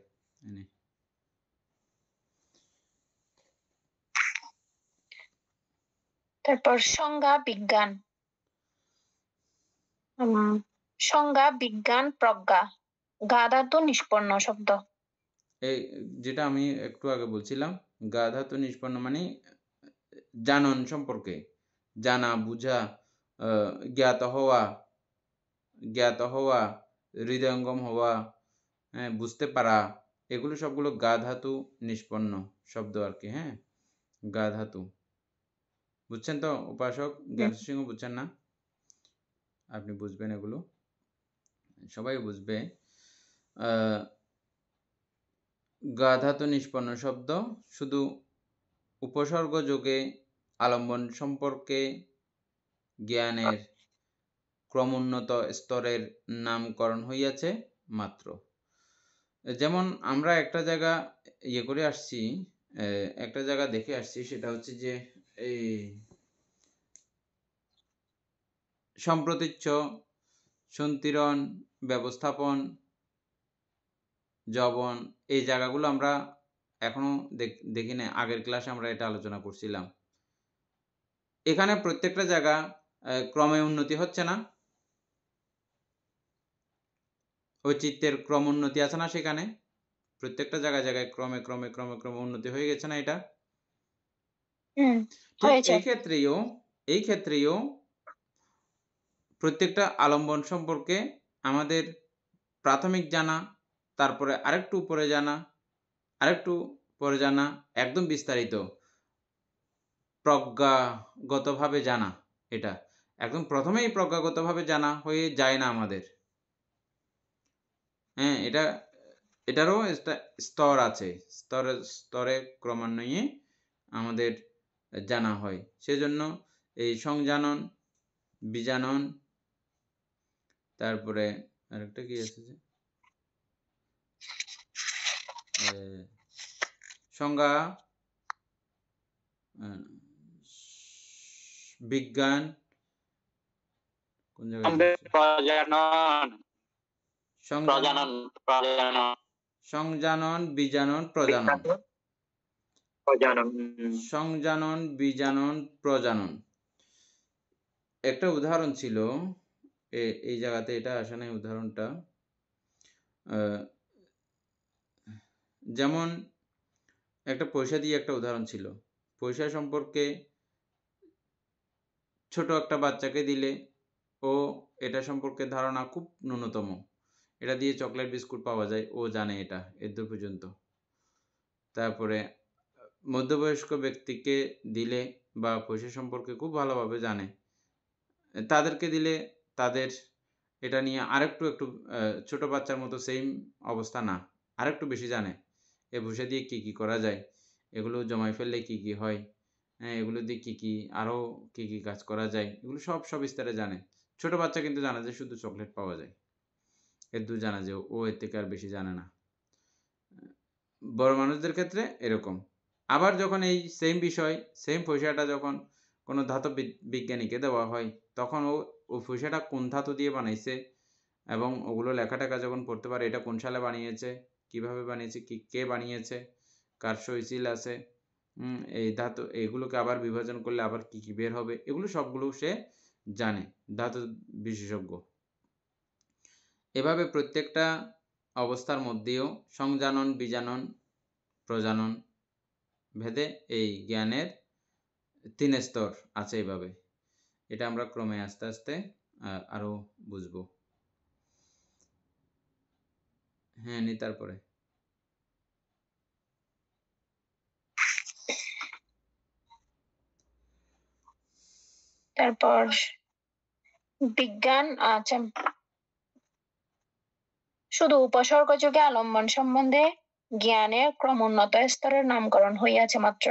সংজ্ঞা বিজ্ঞান। সংজ্ঞা বিজ্ঞান প্রজ্ঞা, গা ধাতু নিষ্পন্ন শব্দ। এই যেটা আমি একটু আগে বলছিলাম, গা ধাতু নিষ্পন্ন মানে জানন সম্পর্কে, জানা, বুঝা, জ্ঞাত হওয়া, হৃদয়ঙ্গম হওয়া, হ্যাঁ, বুঝতে পারা, এগুলো সবগুলো গা ধাতু নিষ্পন্ন শব্দ আর কি। হ্যাঁ, গা ধাতু বুঝছেন তো উপাসক? জ্ঞান সিংহ বুঝছেন না? আপনি বুঝবেন, এগুলো সবাই বুঝবে। গা ধাতু নিষ্পন্ন শব্দ শুধু উপসর্গ যোগে আলম্বন সম্পর্কে জ্ঞানের ক্রমোন্নত স্তরের নামকরণ হইয়াছে মাত্র। যেমন আমরা একটা জায়গা করে আসছি, একটা জায়গা দেখে আসছি, সেটা হচ্ছে যে এই সম্প্রতীচ্য, সন্তিরণ, ব্যবস্থাপন, যবন, এই জায়গাগুলো আমরা এখনো দেখি না। আগের ক্লাসে আমরা এটা আলোচনা করছিলাম। এখানে প্রত্যেকটা জায়গা ক্রমে উন্নতি হচ্ছে না? ওই চিত্তের ক্রম উন্নতি আছে না সেখানে? প্রত্যেকটা জায়গায় জায়গায় ক্রমে ক্রমে ক্রমে ক্রমে উন্নতি হয়ে গেছে না এটা? ঠিক এই ক্ষেত্রেও প্রত্যেকটা আলম্বন সম্পর্কে আমাদের প্রাথমিক জানা, তারপরে আরেকটু উপরে জানা, আরেকটু পরে জানা, একদম বিস্তারিত প্রজ্ঞাগতভাবে জানা, এটা একদম প্রথমেই প্রজ্ঞাগতভাবে জানা হয়ে যায় না আমাদের। হ্যাঁ, এটারও একটা স্তর আছে, স্তরে স্তরে ক্রমান্বয়ে আমাদের জানা হয়। সেজন্য এই সংজানন, বিজানন, তারপরে আরেকটা কি আছে যে সংজ্ঞা, বিজ্ঞান, কোন জায়গায় সংজানন, বিজানন, প্রজানন, সংজানন, বিজানন, প্রজানন। একটা উদাহরণ ছিল এই জায়গাতে, এটা আসে নাই উদাহরণটা। যেমন একটা পয়সা দিয়ে একটা উদাহরণ ছিল। পয়সা সম্পর্কে ছোট একটা বাচ্চাকে দিলে ও এটা সম্পর্কে ধারণা খুব ন্যূনতম, এটা দিয়ে চকলেট বিস্কুট পাওয়া যায়, ও জানে এটা এদূর পর্যন্ত। তারপরে মধ্যবয়স্ক ব্যক্তিকে দিলে বা পয়সা সম্পর্কে খুব ভালোভাবে জানে, তাদেরকে দিলে তাদের এটা নিয়ে আরেকটু একটু ছোট বাচ্চার মতো সেম অবস্থা না, আরেকটু বেশি জানে। এ পয়সা দিয়ে কি কি করা যায়, এগুলো জমায় ফেললে কি কি হয়, হ্যাঁ, এগুলো দিয়ে কি কি আরও কি কি কাজ করা যায়, এগুলো সব বিস্তারে জানে। ছোট বাচ্চা কিন্তু জানে যে শুধু চকলেট পাওয়া যায়, এদূর জানা যে ও এর থেকে আর বেশি জানে না। বড় মানুষদের ক্ষেত্রে এরকম। আবার যখন এই সেম বিষয়, সেম পয়সাটা যখন কোনো ধাতব বিজ্ঞানীকে দেওয়া হয়, তখন ও পয়সাটা কোন ধাতু দিয়ে বানাইছে এবং ওগুলো লেখাটাকা যখন পড়তে পারে, এটা কোন সালে বানিয়েছে, কিভাবে বানিয়েছে, কে বানিয়েছে, কার সইসিল আছে, এই ধাতু, এগুলোকে আবার বিভাজন করলে আবার কি কি বের হবে, এগুলো সবগুলো সে জানে, ধাতু বিশেষজ্ঞ। এভাবে প্রত্যেকটা অবস্থার মধ্যেও সংজানন, বিজানন, প্রজানন ভেদে এই জ্ঞানের 3 স্তর আছে। এভাবে এটা আমরা ক্রমে আস্তে আস্তে আরো বুঝবো। হ্যাঁ, তারপরে বিজ্ঞান, আচ্ছা, শুধু উপসর্গ যুগে আলম্বন সম্বন্ধে জ্ঞানের ক্রমোন্নত স্তরের নামকরণ হইয়াছে মাত্র।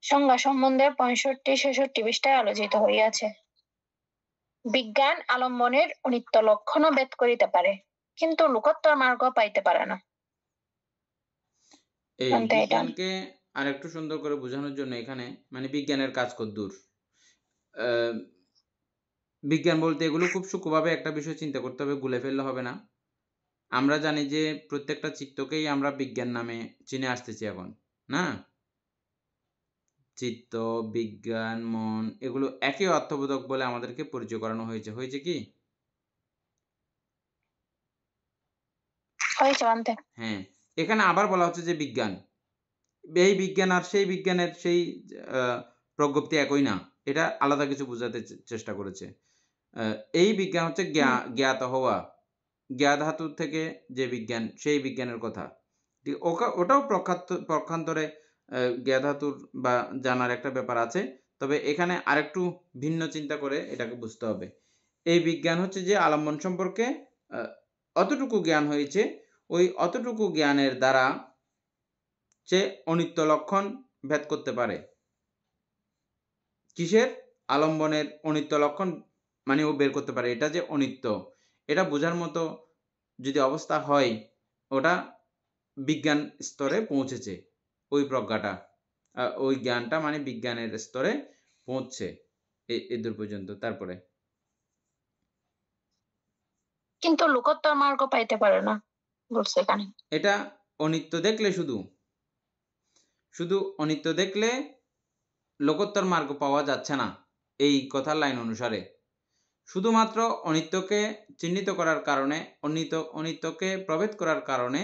সংজ্ঞা সম্বন্ধে 65-66 পৃষ্ঠায় আলোচিত হইয়াছে। বিজ্ঞান আলম্বনের অনিত্য লক্ষণও ভেদ করিতে পারে, কিন্তু লোকোত্তর মার্গ পাইতে পারে না। এই বিজ্ঞানকে আরেকটু সুন্দর করে বোঝানোর জন্য এখানে মানে বিজ্ঞানের কাজ কদ্দূর, বিজ্ঞান বলতে এগুলো খুব সূক্ষ্মভাবে একটা বিষয় চিন্তা করতে হবে, গুলে ফেললে হবে না। আমরা জানি যে প্রত্যেকটা চিত্তকেই আমরা বিজ্ঞান নামে চিনে আসতেছি এখন, না? চিত্ত, বিজ্ঞান, মন, এগুলো একই অর্থবোধক বলে আমাদেরকে পরিচয় করানো হয়েছে। হয়েছে কি? হ্যাঁ, এখানে আবার বলা হচ্ছে যে বিজ্ঞান, এই বিজ্ঞান আর সেই বিজ্ঞানের সেই প্রজ্ঞপ্তি একই না, এটা আলাদা কিছু বোঝাতে চেষ্টা করেছে। এই বিজ্ঞান হচ্ছে জ্ঞাত হওয়া, জ্ঞা ধাতু থেকে যে বিজ্ঞান, সেই বিজ্ঞানের কথা। ওটাও পক্ষান্তরে জ্ঞা ধাতুর বা জানার একটা ব্যাপার আছে, তবে এখানে আরেকটু ভিন্ন চিন্তা করে এটাকে বুঝতে হবে। এই বিজ্ঞান হচ্ছে যে আলম্বন সম্পর্কে অতটুকু জ্ঞান হয়েছে, ওই অতটুকু জ্ঞানের দ্বারা সে অনিত্য লক্ষণ ভেদ করতে পারে। কিসের? আলম্বনের অনিত্য লক্ষণ মানে ও বের করতে পারে এটা যে অনিত্য, এটা বোঝার মতো যদি অবস্থা হয়, ওটা বিজ্ঞান স্তরে পৌঁছেছে, ওই প্রজ্ঞাটা, ওই জ্ঞানটা মানে বিজ্ঞানের স্তরে পৌঁছছে এদূর পর্যন্ত। তারপরে কিন্তু লোকোত্তর মার্গ পাইতে পারে না বলছে এখানে। এটা অনিত্য দেখলে, শুধু অনিত্য দেখলে লোকোত্তর মার্গ পাওয়া যাচ্ছে না এই কথার লাইন অনুসারে। শুধুমাত্র অনিত্যকে চিহ্নিত করার কারণে, অনিত্যকে প্রভেদ করার কারণে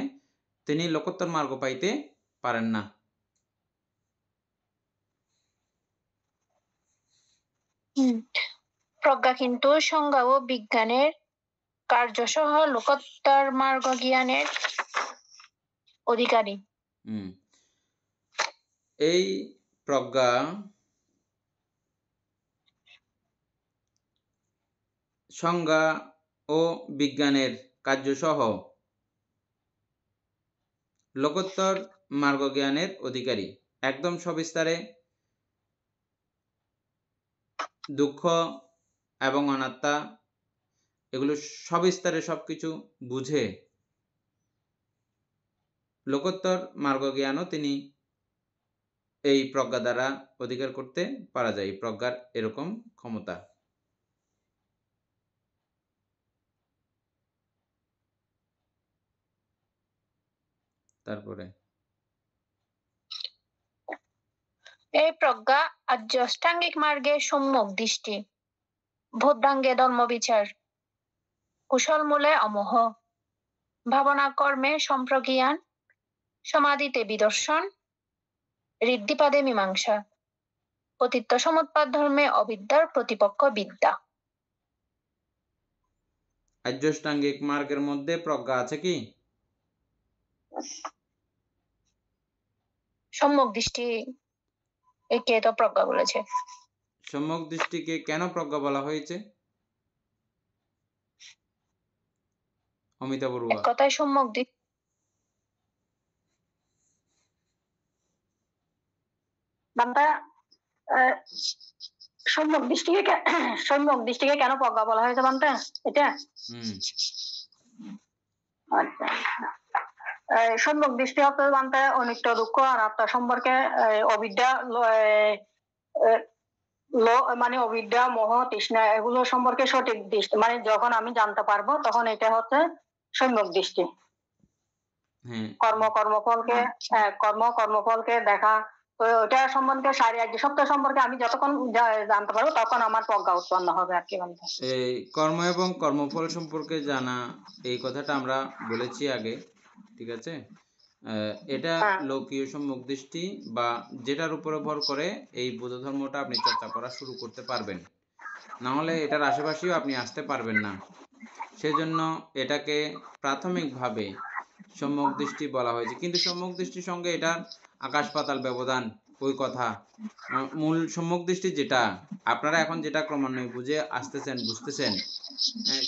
তিনি লোকোত্তর মার্গ পাইতে পারেন না। প্রজ্ঞা কিন্তু সংজ্ঞা ও বিজ্ঞানের কার্যসহ লোকোত্তর মার্গ জ্ঞানের অধিকারী। এই প্রজ্ঞা সংজ্ঞা ও বিজ্ঞানের কার্যসহ লোকোত্তর মার্গ জ্ঞানের অধিকারী। একদম সবিস্তারে দুঃখ এবং অনাত্মা এগুলো সবিস্তারে সবকিছু বুঝে লোকোত্তর মার্গ জ্ঞানও তিনি এই প্রজ্ঞা দ্বারা অধিকার করতে পারা যায়। প্রজ্ঞার এরকম ক্ষমতা। তারপরে এই প্রজ্ঞা আর্য অষ্টাঙ্গিক মার্গে সম্যক দৃষ্টি, ভোদ্যাঙ্গে ধর্ম বিচার, কুশল মূলে অমোহ, ভাবনা কর্মে সম্প্রজ্ঞান, সমাধিতে বিদর্শন, ঋদ্ধিপাদে মীমাংসা, পতিত্ব সমুৎপাদ ধর্মে অবিদ্যার প্রতিপক্ষ বিদ্যা। আর্যাষ্টাঙ্গিক মার্গের মধ্যে প্রজ্ঞা আছে কি? সম্যক দৃষ্টি একে তো প্রজ্ঞা বলেছে। সম্যক দৃষ্টিকে কেন প্রজ্ঞা বলা হয়েছে? অমিতা বড়ুয়া। এক কথায় সম্যক দৃষ্টি সম্যক দৃষ্টিকে কেন প্রজ্ঞা বলা হয়েছে বান্তা? এটা আচ্ছা, সম্যক দৃষ্টি হচ্ছে বান্তা অনিত্য দুঃখ অনাত্মা সম্পর্কে অবিদ্যা, মানে অবিদ্যা মোহ তৃষ্ণা এগুলো সম্পর্কে সঠিক দৃষ্টি, মানে যখন আমি জানতে পারবো তখন এটা হচ্ছে সম্যক দৃষ্টি। কর্মফলকে দেখা, তো ওটা সম্বন্ধে শারীরিক সত্য সম্পর্কে আমি যতক্ষণ জানতে পারবো তখন আমার প্রজ্ঞা উৎপন্ন হবে আর কি। এই কর্ম এবং কর্মফল সম্পর্কে জানা, এই কথাটা আমরা বলেছি আগে, ঠিক আছে? এটা লৌকিক সম্যক দৃষ্টি বা যেটার উপরে ভর করে এই বৌদ্ধ ধর্মটা আপনি চর্চা করা শুরু করতে পারবেন, না হলে এটার আশেপাশেও আপনি আসতে পারবেন না। সেজন্য এটাকে প্রাথমিকভাবে সম্যক দৃষ্টি বলা হয়েছে, কিন্তু সম্যক দৃষ্টির সঙ্গে এটা আকাশ পাতাল ব্যবধান। ওই কথা, মূল সম্যক দৃষ্টি যেটা আপনারা এখন যেটা ক্রমান্বয়ে বুঝে আসতেছেন, বুঝতেছেন,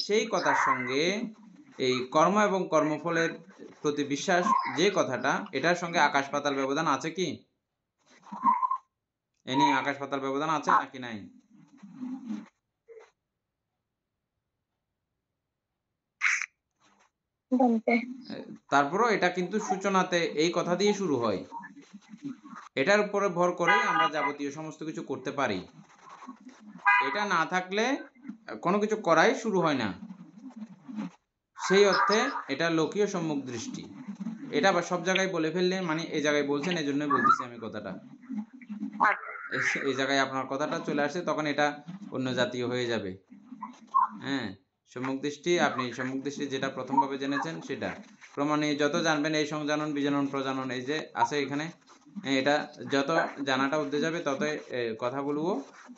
সেই কথার সঙ্গে এই কর্ম এবং কর্মফলের প্রতি বিশ্বাস যে কথাটা, এটার সঙ্গে আকাশ পাতাল ব্যবধান আছে কি? এ নিয়ে আকাশ পাতাল ব্যবধান আছে নাকি নাই? তারপরও এটা কিন্তু সূচনাতে এই কথা দিয়ে শুরু হয়, এটার উপরে ভর করে আমরা যাবতীয় সমস্ত কিছু করতে পারি। এটা না থাকলে কোনো কিছু করাই শুরু হয় না। সেই অর্থে এটা লৌকিক সম্যক দৃষ্টি। এটা আবার সব জায়গায় বলে ফেললে, মানে এই জায়গায় বলছেন এই জন্যই বলতেছি আমি কথাটা, এই জায়গায় আপনার কথাটা চলে আসছে, তখন এটা অন্য জাতীয় হয়ে যাবে। হ্যাঁ, সম্যক দৃষ্টি, আপনি সম্যক দৃষ্টি যেটা প্রথমভাবে জেনেছেন সেটা ক্রমান্বয়ে যত জানবেন, এই সংজানন বিজানন প্রজানন এই যে আছে এখানে, এটা যত জানাটা উঠতে যাবে তত কথাগুলোও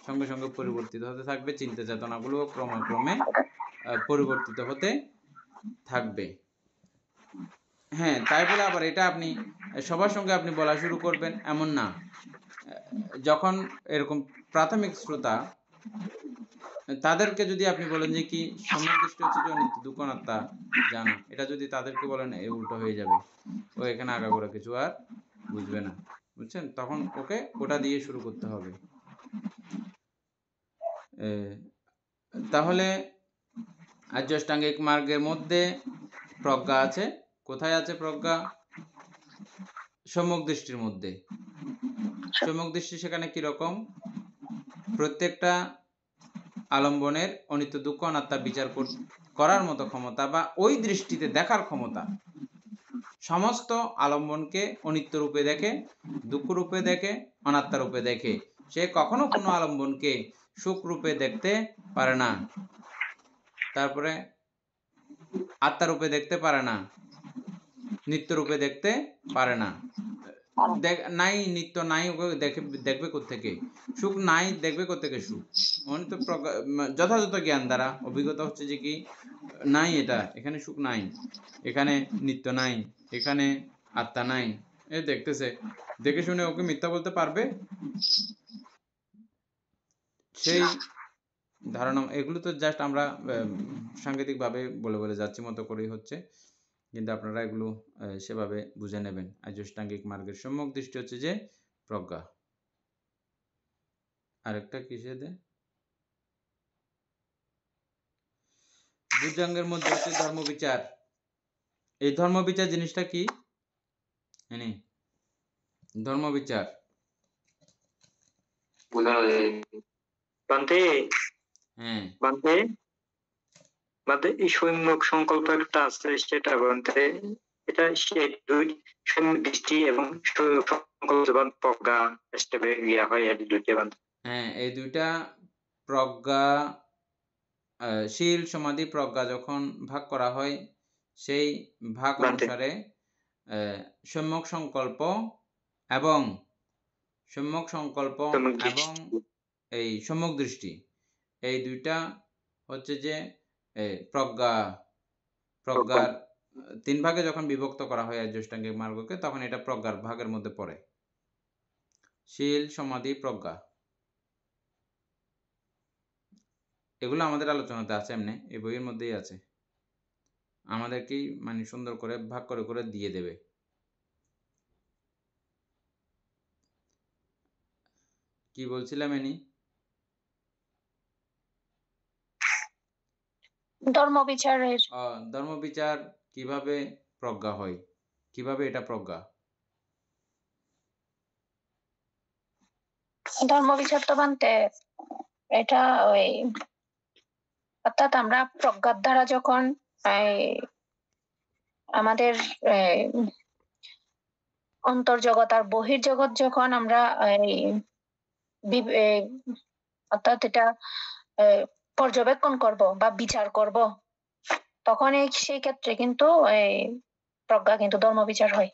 সঙ্গে সঙ্গে পরিবর্তিত হতে থাকবে, চিন্তা চেতনাগুলোও ক্রমে পরিবর্তিত হতে থাকবে। হ্যাঁ, তাই বলে আবার এটা আপনি সবার সঙ্গে আপনি বলা শুরু করবেন এমন না। যখন এরকম প্রাথমিক শ্রোতা তাদেরকে যদি আপনি বলেন যে কি সম্যক দৃষ্টি হচ্ছে যে নিত্য দুঃখ অনাত্মা জানা, এটা যদি তাদেরকে বলেন এ উল্টো হয়ে যাবে, ও এখানে আগাগোড়া কিছু আর বুঝবে না, বুঝছেন? তখন ওকে ওটা দিয়ে শুরু করতে হবে। তাহলে আর্য অষ্টাঙ্গিক মার্গের মধ্যে প্রজ্ঞা আছে। কোথায় আছে প্রজ্ঞা? সম্যক দৃষ্টির মধ্যে। সম্যক দৃষ্টি সেখানে কিরকম? প্রত্যেকটা আলম্বনের অনিত্য দুঃখ অনাত্মা বিচার করার মতো ক্ষমতা বা ওই দৃষ্টিতে দেখার ক্ষমতা। সমস্ত আলম্বনকে অনিত্য রূপে দেখে, দুঃখ রূপে দেখে, অনাত্মা রূপে দেখে। সে কখনো কোনো আলম্বনকে সুখ রূপে দেখতে পারে না, তারপরে আত্মা রূপে দেখতে পারে না, নিত্য রূপে দেখতে পারে না। নাই নিত্য নাই দেখবে কোত্থেকে? সুখ নাই দেখবে কোত্থেকে? সুখ অনিত্য যথাযথ জ্ঞান দ্বারা অভিজ্ঞতা হচ্ছে যে কি নাই, এটা এখানে সুখ নাই, এখানে নিত্য নাই, এখানে আত্মা নাই। এ দেখতেছে, দেখে শুনে ওকে মিথ্যা বলতে পারবে? সেই ধারণা, এগুলো তো জাস্ট আমরা সাংকেতিকভাবে বলে বলে যাচ্ছি মতো করেই হচ্ছে, কিন্তু আপনারা এগুলো সেভাবে বুঝে নেবেন। আর্য অষ্টাঙ্গিক মার্গের সম্যক দৃষ্টি হচ্ছে যে প্রজ্ঞা। আরেকটা কিসে দে বুদ্ধাঙ্গের মধ্যে হচ্ছে ধর্মবিচার। এই ধর্মবিচার জিনিসটা কি? ধর্মবিচার হ্যাঁ এই সম্যক সংকল্প একটা আছে, সেটা বলতে এটা সেই দুই সম্যক দৃষ্টি এবং সংকল্প প্রজ্ঞা স্টেপে গিয়া হয় এই দুইটা বান্ধ। হ্যাঁ, এই দুইটা প্রজ্ঞা, শীল সমাধি প্রজ্ঞা যখন ভাগ করা হয়, সেই ভাগ অনুসারে সম্যক সংকল্প এবং এই সম্যক দৃষ্টি, এই দুইটা হচ্ছে যে প্রজ্ঞার 3 ভাগে যখন বিভক্ত করা হয় আর্য অষ্টাঙ্গিক মার্গকে, তখন এটা প্রজ্ঞার ভাগের মধ্যে পড়ে। শীল সমাধি প্রজ্ঞা, এগুলো আমাদের আলোচনাতে আছে, এমনি এই বইয়ের মধ্যেই আছে। আমাদেরকেই মানে সুন্দর করে ভাগ করে করে দিয়ে দেবে। কি বলছিলাম এনি? ধর্মবিচার কিভাবে প্রজ্ঞা হয়, কিভাবে এটা প্রজ্ঞা? ধর্মবিচার তো বানতে এটা ওই, অর্থাৎ আমরা প্রজ্ঞার দ্বারা যখন আমাদের অন্তর্জগৎ আর বহির্জগৎ যখন আমরা অর্থাৎ এটা পর্যবেক্ষণ করব বা বিচার করব, তখন সেই ক্ষেত্রে কিন্তু প্রজ্ঞা কিন্তু ধর্মবিচার হয়।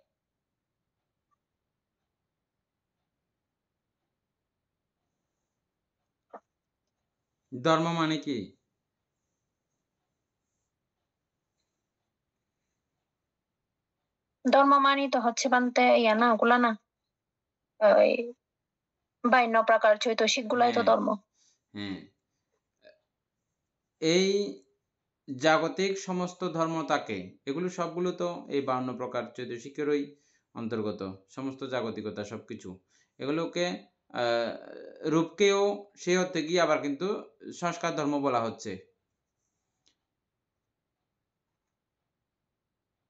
ধর্ম মানে কি? ধর্ম মানে তো হচ্ছে বানতে না ওগুলা না, ওই 52 প্রকার চৈতসিক গুলাই তো ধর্ম। হ্যাঁ, এই জাগতিক সমস্ত ধর্ম থাকে, এগুলো সবগুলো তো এই 52 প্রকার চৈতসিকেরই অন্তর্গত। সমস্ত জাগতিকতা সবকিছু এগুলোকে রূপকেও সে অর্থে গিয়ে আবার কিন্তু সংস্কার ধর্ম বলা হচ্ছে।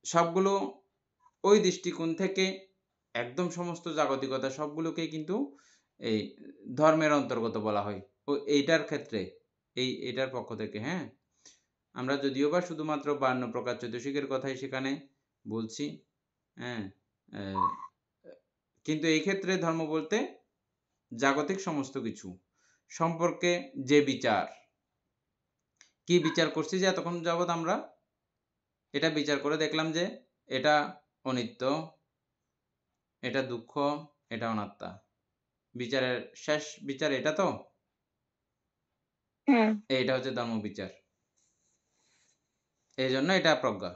সবগুলো ওই দৃষ্টিকোণ থেকে একদম সমস্ত জাগতিকতা সবগুলোকে কিন্তু এই ধর্মের অন্তর্গত বলা হয় ও এইটার ক্ষেত্রে, এইটার পক্ষ থেকে। হ্যাঁ, আমরা যদিও বা শুধুমাত্র 52 প্রকার চৈতসিকের কথাই সেখানে বলছি, হ্যাঁ, কিন্তু এই ক্ষেত্রে ধর্ম বলতে জাগতিক সমস্ত কিছু সম্পর্কে যে বিচার, কি বিচার করছি যে এতক্ষণ যাবৎ আমরা এটা বিচার করে দেখলাম যে এটা অনিত্য, এটা দুঃখ, এটা অনাত্মা। বিচারের শেষ বিচার এটা তো, এটা হচ্ছে ধর্ম বিচার, এই জন্য এটা প্রজ্ঞা।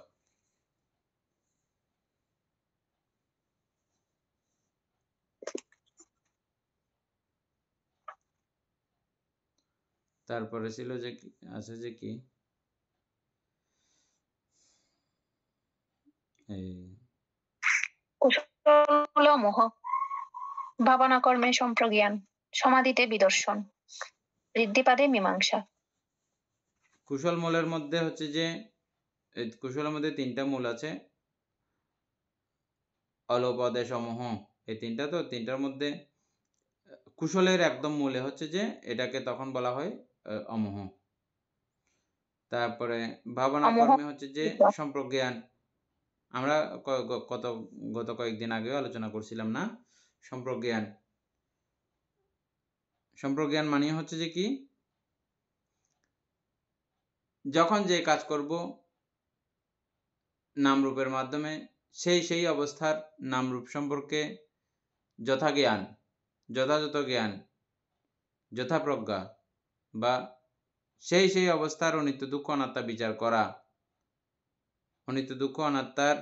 তারপরে ছিল যে আছে যে কি কুশল মোহ, ভাবনা কর্মে সম্প্রজ্ঞান, সমাধিতে বিদর্শন, ঋদ্ধিপাদে মীমাংসা। কুশল মূলের মধ্যে হচ্ছে যে কুশলের মধ্যে 3টা মূল আছে, অলোপদে সমূহ, এই 3টা। তো 3টার মধ্যে কুশলের একদম মূলে হচ্ছে যে এটাকে তখন বলা হয় অমোহ। তারপরে ভাবনা কর্মে হচ্ছে যে সম্প্রজ্ঞান, আমরা গত কয়েকদিন আগেও আলোচনা করছিলাম না, সম্প্রজ্ঞান। সম্প্রজ্ঞান মানে হচ্ছে যে কি, যখন যে কাজ করব নামরূপের মাধ্যমে সেই অবস্থার নামরূপ সম্পর্কে যথাজ্ঞান, যথাযথ জ্ঞান, যথাপ্রজ্ঞা, বা সেই অবস্থার অনিত্য দুঃখ অনাত্মা বিচার করা, অনিত্য দুঃখ অনাত্মার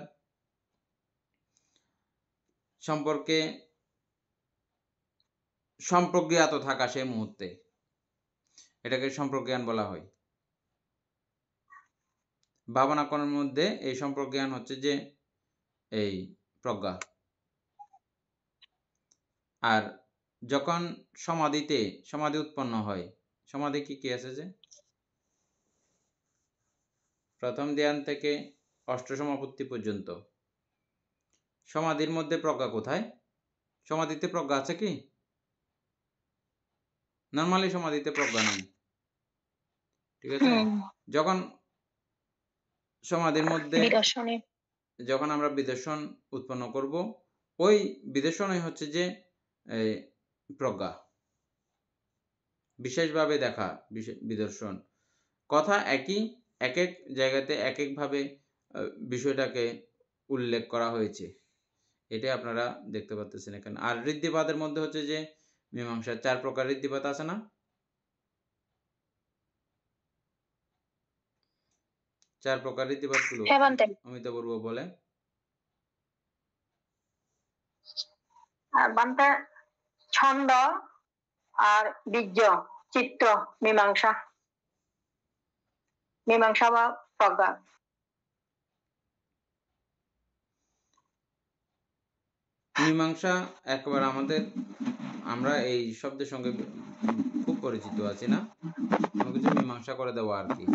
সম্পর্কে সম্প্রজ্ঞাত থাকা সেই মুহূর্তে, এটাকে সম্প্রজ্ঞান বলা হয়। ভাবনা কর্মের মধ্যে এই সম্প্রজ্ঞান হচ্ছে যে এই প্রজ্ঞা। আর যখন সমাধি উৎপন্ন হয়, সমাধি কি আছে যে প্রথম ধ্যান থেকে অষ্ট সমাপত্তি পর্যন্ত, সমাধির মধ্যে প্রজ্ঞা কোথায়? সমাধিতে প্রজ্ঞা আছে কি? নরমালি সমাধিতে প্রজ্ঞা নেই, ঠিক আছে? যখন সমাধির মধ্যে যখন আমরা বিদর্শন উৎপন্ন করব, ওই বিদর্শনই হচ্ছে যে প্রজ্ঞা, বিশেষভাবে দেখা বিদর্শন। কথা একই, এক এক জায়গাতে এক একভাবে বিষয়টাকে উল্লেখ করা হয়েছে, এটা আপনারা দেখতে পাচ্ছেন এখানে। আর ঋদ্ধিপাদের মধ্যে হচ্ছে যে মীমাংসার 4 প্রকার ঋদ্ধিপাত আছে না? 4 প্রকার ঋদ্ধিপাত গুলো অমিতা বড়ুয়া বলে। ছন্দ আর বীর্য, চিত্ত, মীমাংসা, মীমাংসা বা প্রজ্ঞা। মীমাংসা একবার আমরা এই শব্দের সঙ্গে খুব পরিচিত আছি না, কোনো কিছু মীমাংসা করে দেওয়া আর কি।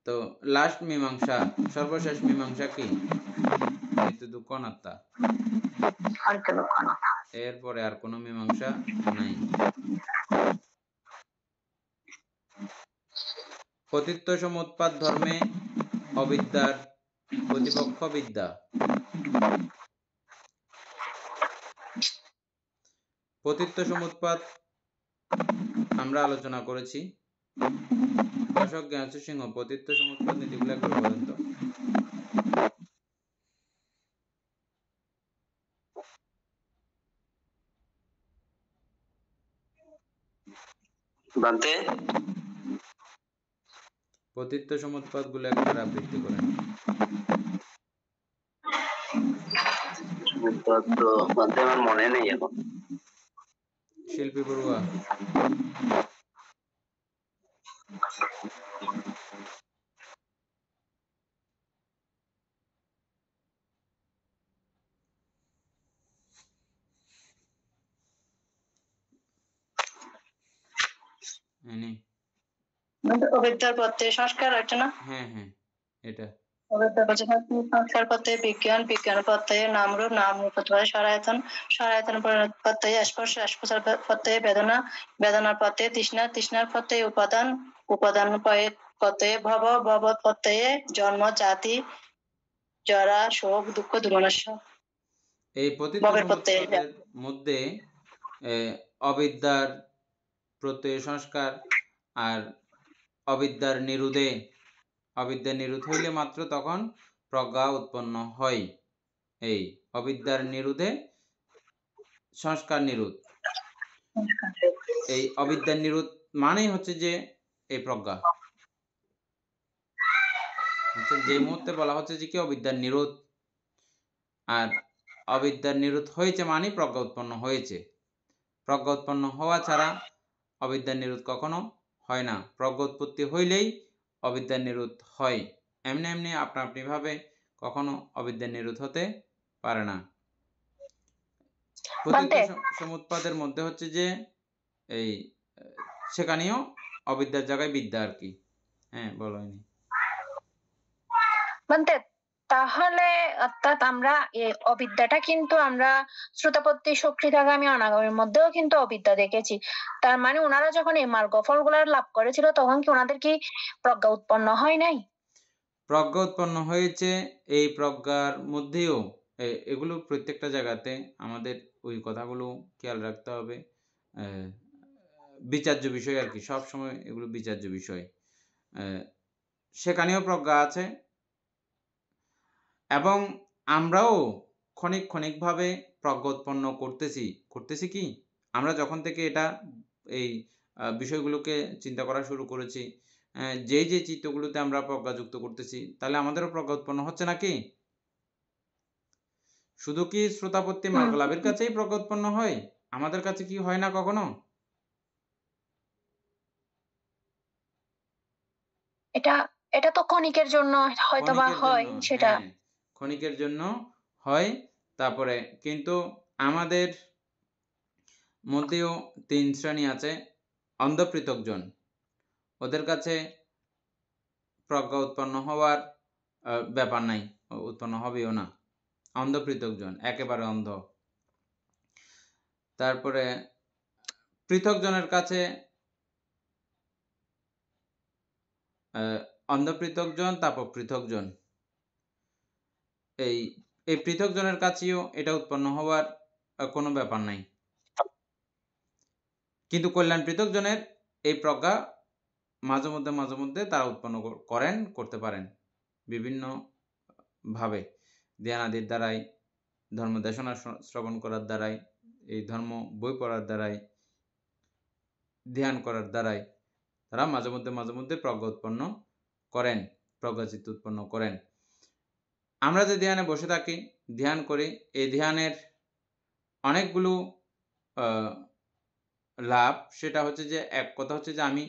তো লাস্ট মীমাংসা, সর্বশেষ মীমাংসা কি? নিত্য দুঃখ অনাত্মা। এরপরে আর কোনো মীমাংসা নাই। পতিত্ব সমুৎপাত ধর্মে অবিদ্যার প্রতিপক্ষ বিদ্যা। পতিত্ব সমুৎপাত আমরা আলোচনা করেছি। দর্শক জ্ঞানচু সিংহ পতিত্ব সমুৎপাত নীতিগুলো একবার বলেন তো। পতিত্ব সমুৎপাত গুলো একবার আবৃত্তি করেন। আমার মনে নেই এখন। শিল্পী বড়ুয়া। অবিদ্যার পথে সংস্কার আছে না? হ্যাঁ এটা সংস্কার পথে বিজ্ঞান, বিজ্ঞান পথে নামরূপ, নামরূপ পথে সরায়তন, সরায়তন পথে স্পর্শ, স্পর্শ পথে বেদনা, বেদনার পথে তৃষ্ণা, তৃষ্ণার পথে উপাদান, উপাদান পথে ভব, ভব পথে জন্ম, জাতি, জরা, শোক, দুঃখ, দুর্মনস্য। এই পতিত্ব মধ্যে অবিদ্যার প্রত্যয় সংস্কার আর অবিদ্যার নিরোধে, অবিদ্যা নিরোধ হইলে মাত্র তখন প্রজ্ঞা উৎপন্ন হয়। এই অবিদ্যার নিরোধে সংস্কার নিরোধ। এই অবিদ্যার নিরোধ মানেই হচ্ছে যে এই প্রজ্ঞা। যে মুহূর্তে বলা হচ্ছে যে কি অবিদ্যার নিরোধ, আর অবিদ্যার নিরোধ হয়েছে মানে প্রজ্ঞা উৎপন্ন হয়েছে। প্রজ্ঞা উৎপন্ন হওয়া ছাড়া অবিদ্যার নিরোধ কখনো হয় না। প্রজ্ঞা উৎপত্তি হইলেই অবিদ্যার নিরোধ হয়। এমনি এমনি আপনা আপনি ভাবে কখনো অবিদ্যার নিরোধ হতে পারে না। প্রতীক সমুৎপাদের মধ্যে হচ্ছে যে এই সেখানেও অবিদ্যার জায়গায় বিদ্যা আর কি। হ্যাঁ, বলো। বলতে তাহলে অর্থাৎ আমরা এই অবিদ্যাটা কিন্তু আমরা শ্রুতপত্তি সক্রিয়তাগামী অনাগামীর মধ্যেও কিন্তু অবিদ্যা দেখেছি। তার মানে ওনারা যখন এই মার্গফল গুলার লাভ করেছিল তখন কি ওনাদের কি প্রজ্ঞা উৎপন্ন হয় নাই? প্রজ্ঞা উৎপন্ন হয়েছে। এই প্রজ্ঞার মধ্যেও এগুলো প্রত্যেকটা জায়গাতে আমাদের ওই কথাগুলো খেয়াল রাখতে হবে। বিচার্য বিষয় আর কি, সব সময় এগুলো বিচার্য বিষয়। সেখানেও প্রজ্ঞা আছে এবং আমরাও ক্ষণিক ক্ষণিকভাবে প্রজ্ঞা উৎপন্ন করতেছি কি আমরা যখন থেকে এটা এই বিষয়গুলোকে চিন্তা করা শুরু করেছি, যে চিত্তগুলোতে আমরা প্রজ্ঞা যুক্ত করতেছি, তাহলে আমাদেরও প্রজ্ঞা উৎপন্ন হচ্ছে নাকি? শুধু কি শ্রোতাপত্তি মার্গ লাভের কাছেই প্রজ্ঞা উৎপন্ন হয়? আমাদের কাছে কি হয় না কখনো? এটা তো ক্ষণিকের জন্য হয়তো বা হয়, সেটা ক্ষণিকের জন্য হয়। তারপরে কিন্তু আমাদের মধ্যেও 3 শ্রেণী আছে। অন্ধ পৃথকজন, ওদের কাছে প্রজ্ঞা উৎপন্ন হওয়ার ব্যাপার নাই, উৎপন্ন হবেও না। অন্ধ পৃথকজন, একেবারে অন্ধ। তারপরে পৃথকজনের কাছে অন্ধ পৃথকজন, তারপর পৃথকজন, এই পৃথকজনের কাছেও এটা উৎপন্ন হওয়ার কোনো ব্যাপার নাই। কিন্তু কল্যাণ পৃথকজনের এই প্রজ্ঞা মাঝে মধ্যে তারা উৎপন্ন করতে পারেন বিভিন্ন ভাবে, ধ্যানাদির দ্বারাই, ধর্ম দেশনা শ্রবণ করার দ্বারাই, এই ধর্ম বই পড়ার দ্বারাই, ধ্যান করার দ্বারাই তারা মাঝে মধ্যে প্রজ্ঞা উৎপন্ন করেন, প্রজ্ঞাচিত্ত উৎপন্ন করেন। আমরা যে ধ্যানে বসে থাকি, ধ্যান করি, এই ধ্যানের অনেকগুলো লাভ। সেটা হচ্ছে যে এক কথা হচ্ছে যে আমি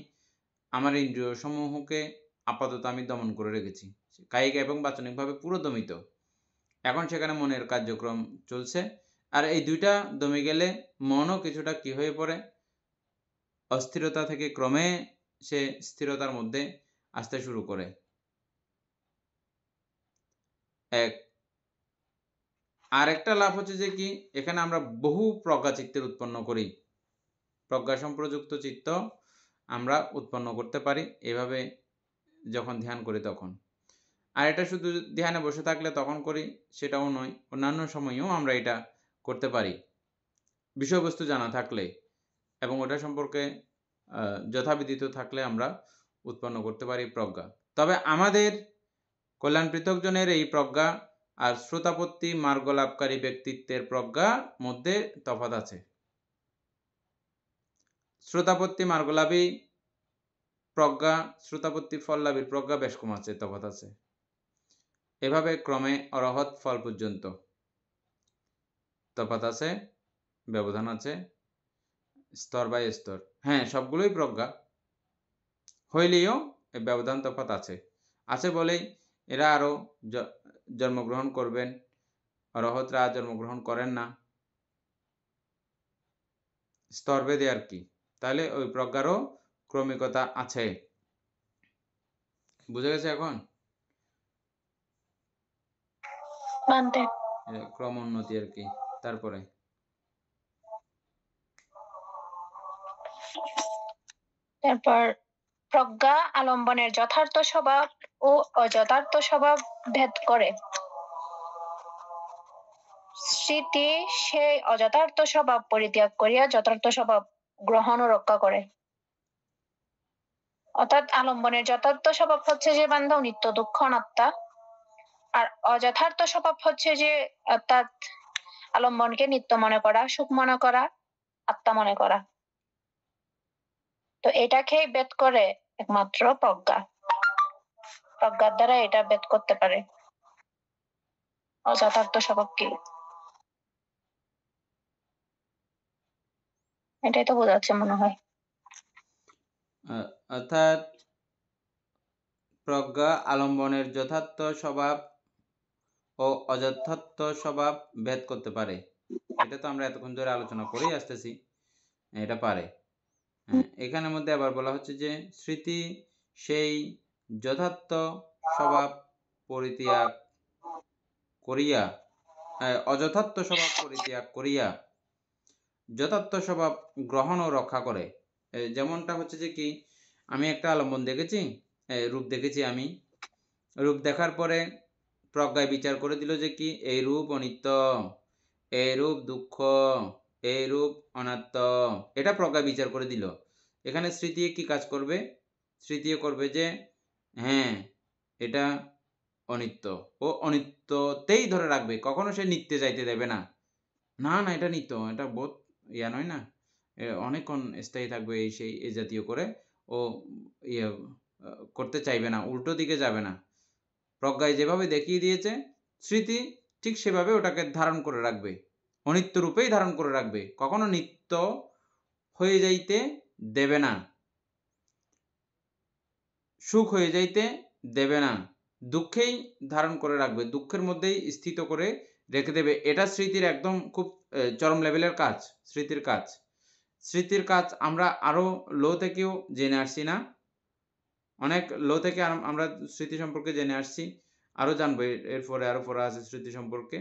আমার ইন্দ্রিয় সমূহকে আপাতত আমি দমন করে রেখেছি, কায়িক এবং বাচনিকভাবে পুরো দমিত। এখন সেখানে মনের কার্যক্রম চলছে, আর এই দুইটা দমে গেলে মনও কিছুটা কি হয়ে পড়ে, অস্থিরতা থেকে ক্রমে সে স্থিরতার মধ্যে আসতে শুরু করে। আরেকটা লাভ হচ্ছে যে কি এখানে আমরা বহু প্রজ্ঞা চিত্তের উৎপন্ন করি, প্রজ্ঞা সম্প্রযুক্ত চিত্ত আমরা উৎপন্ন করতে পারি এভাবে যখন ধ্যান করি তখন। আর এটা শুধু ধ্যানে বসে থাকলে তখন করি সেটাও নয়, অন্যান্য সময়েও আমরা এটা করতে পারি বিষয়বস্তু জানা থাকলে এবং ওটা সম্পর্কে যথাবিদিত থাকলে আমরা উৎপন্ন করতে পারি প্রজ্ঞা। তবে আমাদের কল্যাণ পৃথকজনের এই প্রজ্ঞা আর শ্রোতাপত্তি মার্গ লাভকারী ব্যক্তিত্বের প্রজ্ঞার মধ্যে তফাৎ আছে। শ্রোতাপত্তি মার্গলাভী প্রজ্ঞা, শ্রোতাপত্তি ফললাভীর প্রজ্ঞা বেশ কম আছে, তফাৎ আছে। এভাবে ক্রমে অরহৎ ফল পর্যন্ত তফাৎ আছে, ব্যবধান আছে, স্তর বাই স্তর। হ্যাঁ, সবগুলোই প্রজ্ঞা হইলেও ব্যবধান তফাৎ আছে বলেই এরা আরো জন্মগ্রহণ করবেন, অরহতরা জন্মগ্রহণ করেন না, স্তরভেদে আর কি। তাহলে ওই প্রজ্ঞারও ক্রমিকতা আছে। বুঝে গেছে এখন? ক্রম উন্নতি আর কি। তারপরে প্রজ্ঞা আলম্বনের যথার্থ স্বভাব ও অযথার্থ স্বভাব ভেদ করে। স্মৃতি সেই অযথার্থ স্বভাব পরিত্যাগ করিয়া যথার্থ স্বভাব গ্রহণ ও রক্ষা করে। অর্থাৎ আলম্বনের যথার্থ স্বভাব হচ্ছে যে বান্ধব নিত্য দুঃখ অনাত্মা, আর অযথার্থ স্বভাব হচ্ছে যে অর্থাৎ আলম্বনকে নিত্য মনে করা, সুখ মনে করা, আত্মা মনে করা। তো এটাকে ভেদ করে একমাত্র প্রজ্ঞা। প্রজ্ঞার দ্বারা এটা ভেদ করতে পারে অযথার্থ স্বভাবকে। এটাই তো বোঝাচ্ছে মনে হয়। অর্থাৎ প্রজ্ঞা আলম্বনের যথার্থ স্বভাব ও অযথার্থ স্বভাব ভেদ করতে পারে। এটা তো আমরা এতক্ষণ ধরে আলোচনা করেই আসতেছি, এটা পারে। এখানের মধ্যে আবার বলা হচ্ছে যে স্মৃতি সেই যথার্থ স্বভাব পরিত্যাগ করিয়া অযথার্থ স্বভাব পরিত্যাগ করিয়া যথার্থ স্বভাব গ্রহণ ও রক্ষা করে। যেমনটা হচ্ছে যে কি, আমি একটা আলম্বন দেখেছি, রূপ দেখেছি, আমি রূপ দেখার পরে প্রজ্ঞায় বিচার করে দিল যে কি এই রূপ অনিত্য, এই রূপ দুঃখ, এই রূপ অনাত্ম, এটা প্রজ্ঞা বিচার করে দিল। এখানে স্মৃতি কি কাজ করবে? স্মৃতি করবে যে হ্যাঁ এটা অনিত্য, ও অনিত্যতেই ধরে রাখবে, কখনো সে নিত্যে যাইতে দেবে না। না না এটা নিত্য, এটা বোধ ইয়া নয় না, অনেকক্ষণ স্থায়ী থাকবে এই সেই এই জাতীয় করে ও ইয়ে করতে চাইবে না, উল্টো দিকে যাবে না। প্রজ্ঞায় যেভাবে দেখিয়ে দিয়েছে স্মৃতি ঠিক সেভাবে ওটাকে ধারণ করে রাখবে, অনিত্য রূপেই ধারণ করে রাখবে, কখনো নিত্য হয়ে যাইতে দেবে না, সুখ হয়ে যাইতে দেবে না, দুঃখেই ধারণ করে রাখবে, দুঃখের মধ্যেই স্থিত করে রেখে দেবে। এটা স্মৃতির একদম খুব চরম লেভেলের কাজ, স্মৃতির কাজ। স্মৃতির কাজ আমরা আরো লো থেকেও জেনে আসছি না, অনেক লো থেকে আমরা স্মৃতি সম্পর্কে জেনে আসছি, আরো জানবো এরপরে, আরো পড়া আছে স্মৃতি সম্পর্কে।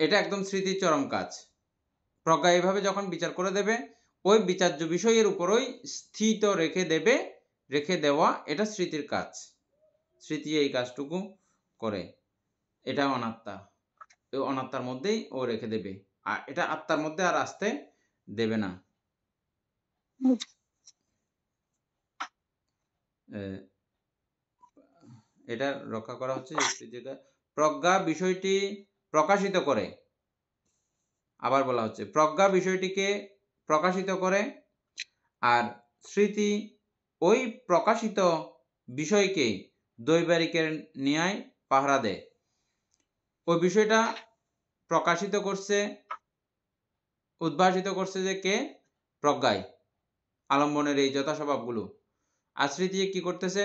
এটা একদম স্মৃতির চরম কাজ। প্রজ্ঞা এইভাবে যখন বিচার করে দেবে, ওই বিচার্য বিষয়ের উপরই স্থিত রেখে দেবে, রেখে দেওয়া, এটা স্মৃতির কাজ। স্মৃতি এই কাজটুকু করে। এটা অনাত্মা, ওই অনাত্মার মধ্যেই ও রেখে দেবে, আর এটা আত্মার মধ্যে আর আসতে দেবে না। এটা রক্ষা করা হচ্ছে যে স্মৃতিটা প্রজ্ঞা বিষয়টি প্রকাশিত করে। আবার বলা হচ্ছে প্রজ্ঞা বিষয়টিকে প্রকাশিত করে, আর স্মৃতি ওই প্রকাশিত বিষয়কে দৈবারিকের ন্যায় পাহারা দেয়। ওই বিষয়টা প্রকাশিত করছে, উদ্ভাসিত করছে যে কে? প্রজ্ঞায়, আলম্বনের এই যথাস্বভাবগুলো। আর স্মৃতি কি করতেছে?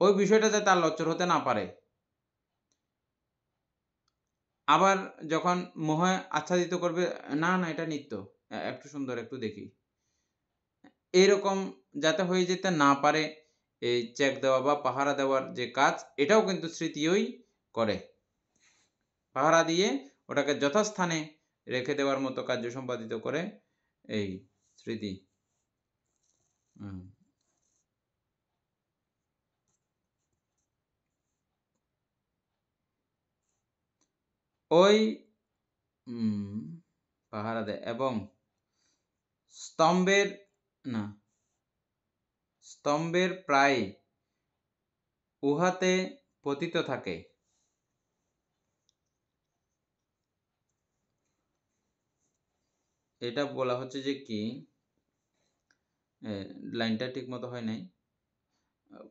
ওই বিষয়টা যাতে তার লচ্চর হতে না পারে, আবার যখন মোহে আচ্ছাদিত করবে, না না এটা নিত্য, একটু সুন্দর, একটু দেখি, এইরকম যাতে হয়ে যেতে না পারে, এই চেক দেওয়া বা পাহারা দেওয়ার যে কাজ, এটাও কিন্তু স্মৃতিই করে। পাহারা দিয়ে ওটাকে যথাস্থানে রেখে দেওয়ার মতো কার্য সম্পাদিত করে এই স্মৃতি। ওই পাহারা দেয় এবং স্তম্ভের প্রায় উহাতে পতিত থাকে। এটা বলা হচ্ছে যে কি, লাইনটা ঠিক মতো হয় নাই,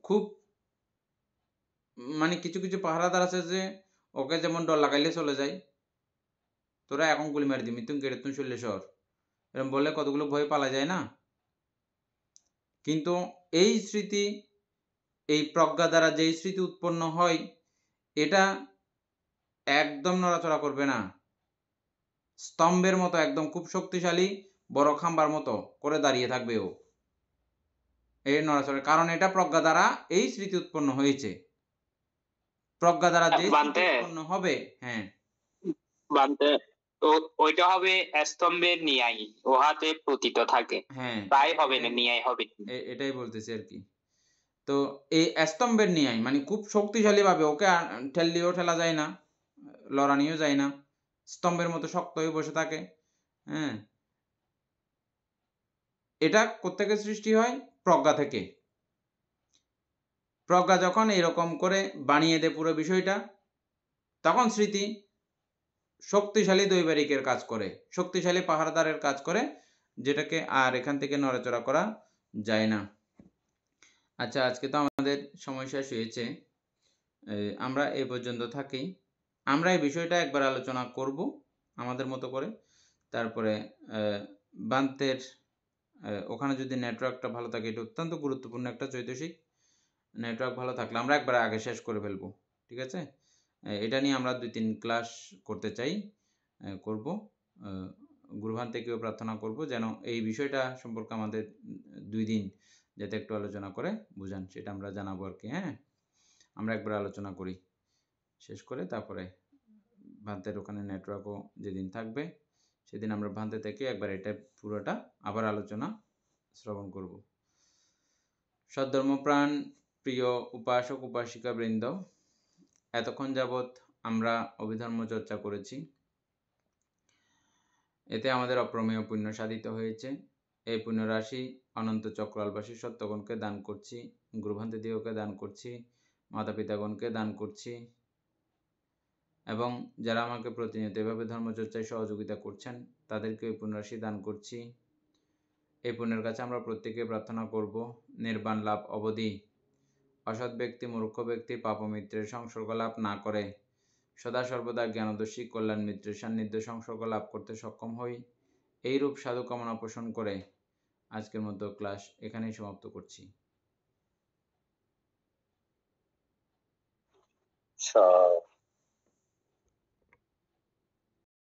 খুব মানে কিছু কিছু পাহারাদার আছে যে ওকে যেমন ডর লাগাইলে চলে যায়, তোরা এখন গুলি মারি দিবি, তুমি কেটে তুমি চললে সর, এরকম বললে কতগুলো ভয়ে পালা যায় না। কিন্তু এই স্মৃতি, এই প্রজ্ঞা দ্বারা যেই স্মৃতি উৎপন্ন হয়, এটা একদম নড়াচড়া করবে না, স্তম্ভের মতো একদম খুব শক্তিশালী বড় খাম্বার মতো করে দাঁড়িয়ে থাকবে ও, এই নড়াচড়া, কারণ এটা প্রজ্ঞা দ্বারা এই স্মৃতি উৎপন্ন হয়েছে। প্রজ্ঞা দ্বারা যে স্মৃতি উৎপন্ন হবে, হ্যাঁ বানতে তো ওইটা হবে স্তম্ভের ন্যায়, উহাতে পতিত থাকে। হ্যাঁ তাই হবে না, ন্যায় হবে। এটাই বলতেছি আর কি। তো এই স্তম্ভের ন্যায় মানে খুব শক্তিশালী ভাবে, ওকে ঠেললেও ঠেলা যায় না, লড়ানিও যায় না, স্তম্ভের মতো শক্ত হয়ে বসে থাকে। হ্যাঁ, এটা কোত্থেকে সৃষ্টি হয়? প্রজ্ঞা থেকে। প্রজ্ঞা যখন এরকম করে বানিয়ে দেয় পুরো বিষয়টা, তখন স্মৃতি শক্তিশালী দৈবারিকের কাজ করে, শক্তিশালী পাহারাদারের কাজ করে, যেটাকে আর এখান থেকে নড়াচড়া করা যায় না। আচ্ছা, আজকে তো আমাদের সময় শেষ হয়েছে, আমরা এই পর্যন্ত থাকি। আমরা এই বিষয়টা একবার আলোচনা করব আমাদের মতো করে। তারপরে বান্তের ওখানে যদি নেটওয়ার্কটা ভালো থাকে, এটা অত্যন্ত গুরুত্বপূর্ণ একটা চৈতসিক, নেটওয়ার্ক ভালো থাকলে আমরা একবার আগে শেষ করে ফেলবো, ঠিক আছে? এটা নিয়ে আমরা 2-3 ক্লাস করতে চাই, করব। গুরুভান থেকেও প্রার্থনা করব যেন এই বিষয়টা সম্পর্কে আমাদের 2 দিন যাতে একটু আলোচনা করে বুঝান, সেটা আমরা জানাবো আর কি। হ্যাঁ, আমরা একবার আলোচনা করি, শেষ করে তারপরে ভান্তের ওখানে নেটওয়ার্কও যেদিন থাকবে সেদিন আমরা ভান্তে থেকে একবার এটা পুরোটা আবার আলোচনা শ্রবণ করব। সদ্ধর্মপ্রাণ প্রিয় উপাসক উপাসিকা বৃন্দ, এতক্ষণ যাবৎ আমরা অভিধর্ম চর্চা করেছি, এতে আমাদের অপ্রমেয় পুণ্য সাধিত হয়েছে। এই পুণ্যরাশি অনন্ত চক্রালবাসী সত্যগণকে দান করছি, গুরুভান্তিদিগকে দান করছি, মাতা পিতাগণকে দান করছি, এবং যারা আমাকে প্রতিনিয়ত এভাবে ধর্মচর্চায় সহযোগিতা করছেন তাদেরকে এই পুণ্যরাশি দান করছি। এই পুণ্যের কাছে আমরা প্রত্যেকে প্রার্থনা করব নির্বাণ লাভ অবধি অসৎ ব্যক্তি, মূর্খ ব্যক্তি, পাপমিত্রের সংসর্গ লাভ না করে সদা সর্বদা জ্ঞানদর্শী কল্যাণ মিত্রের সান্নিধ্য সংসর্গ লাভ করতে সক্ষম হই। এইরূপ সাধু কামনা পোষণ করে আজকের মতো ক্লাস এখানেই সমাপ্ত করছি।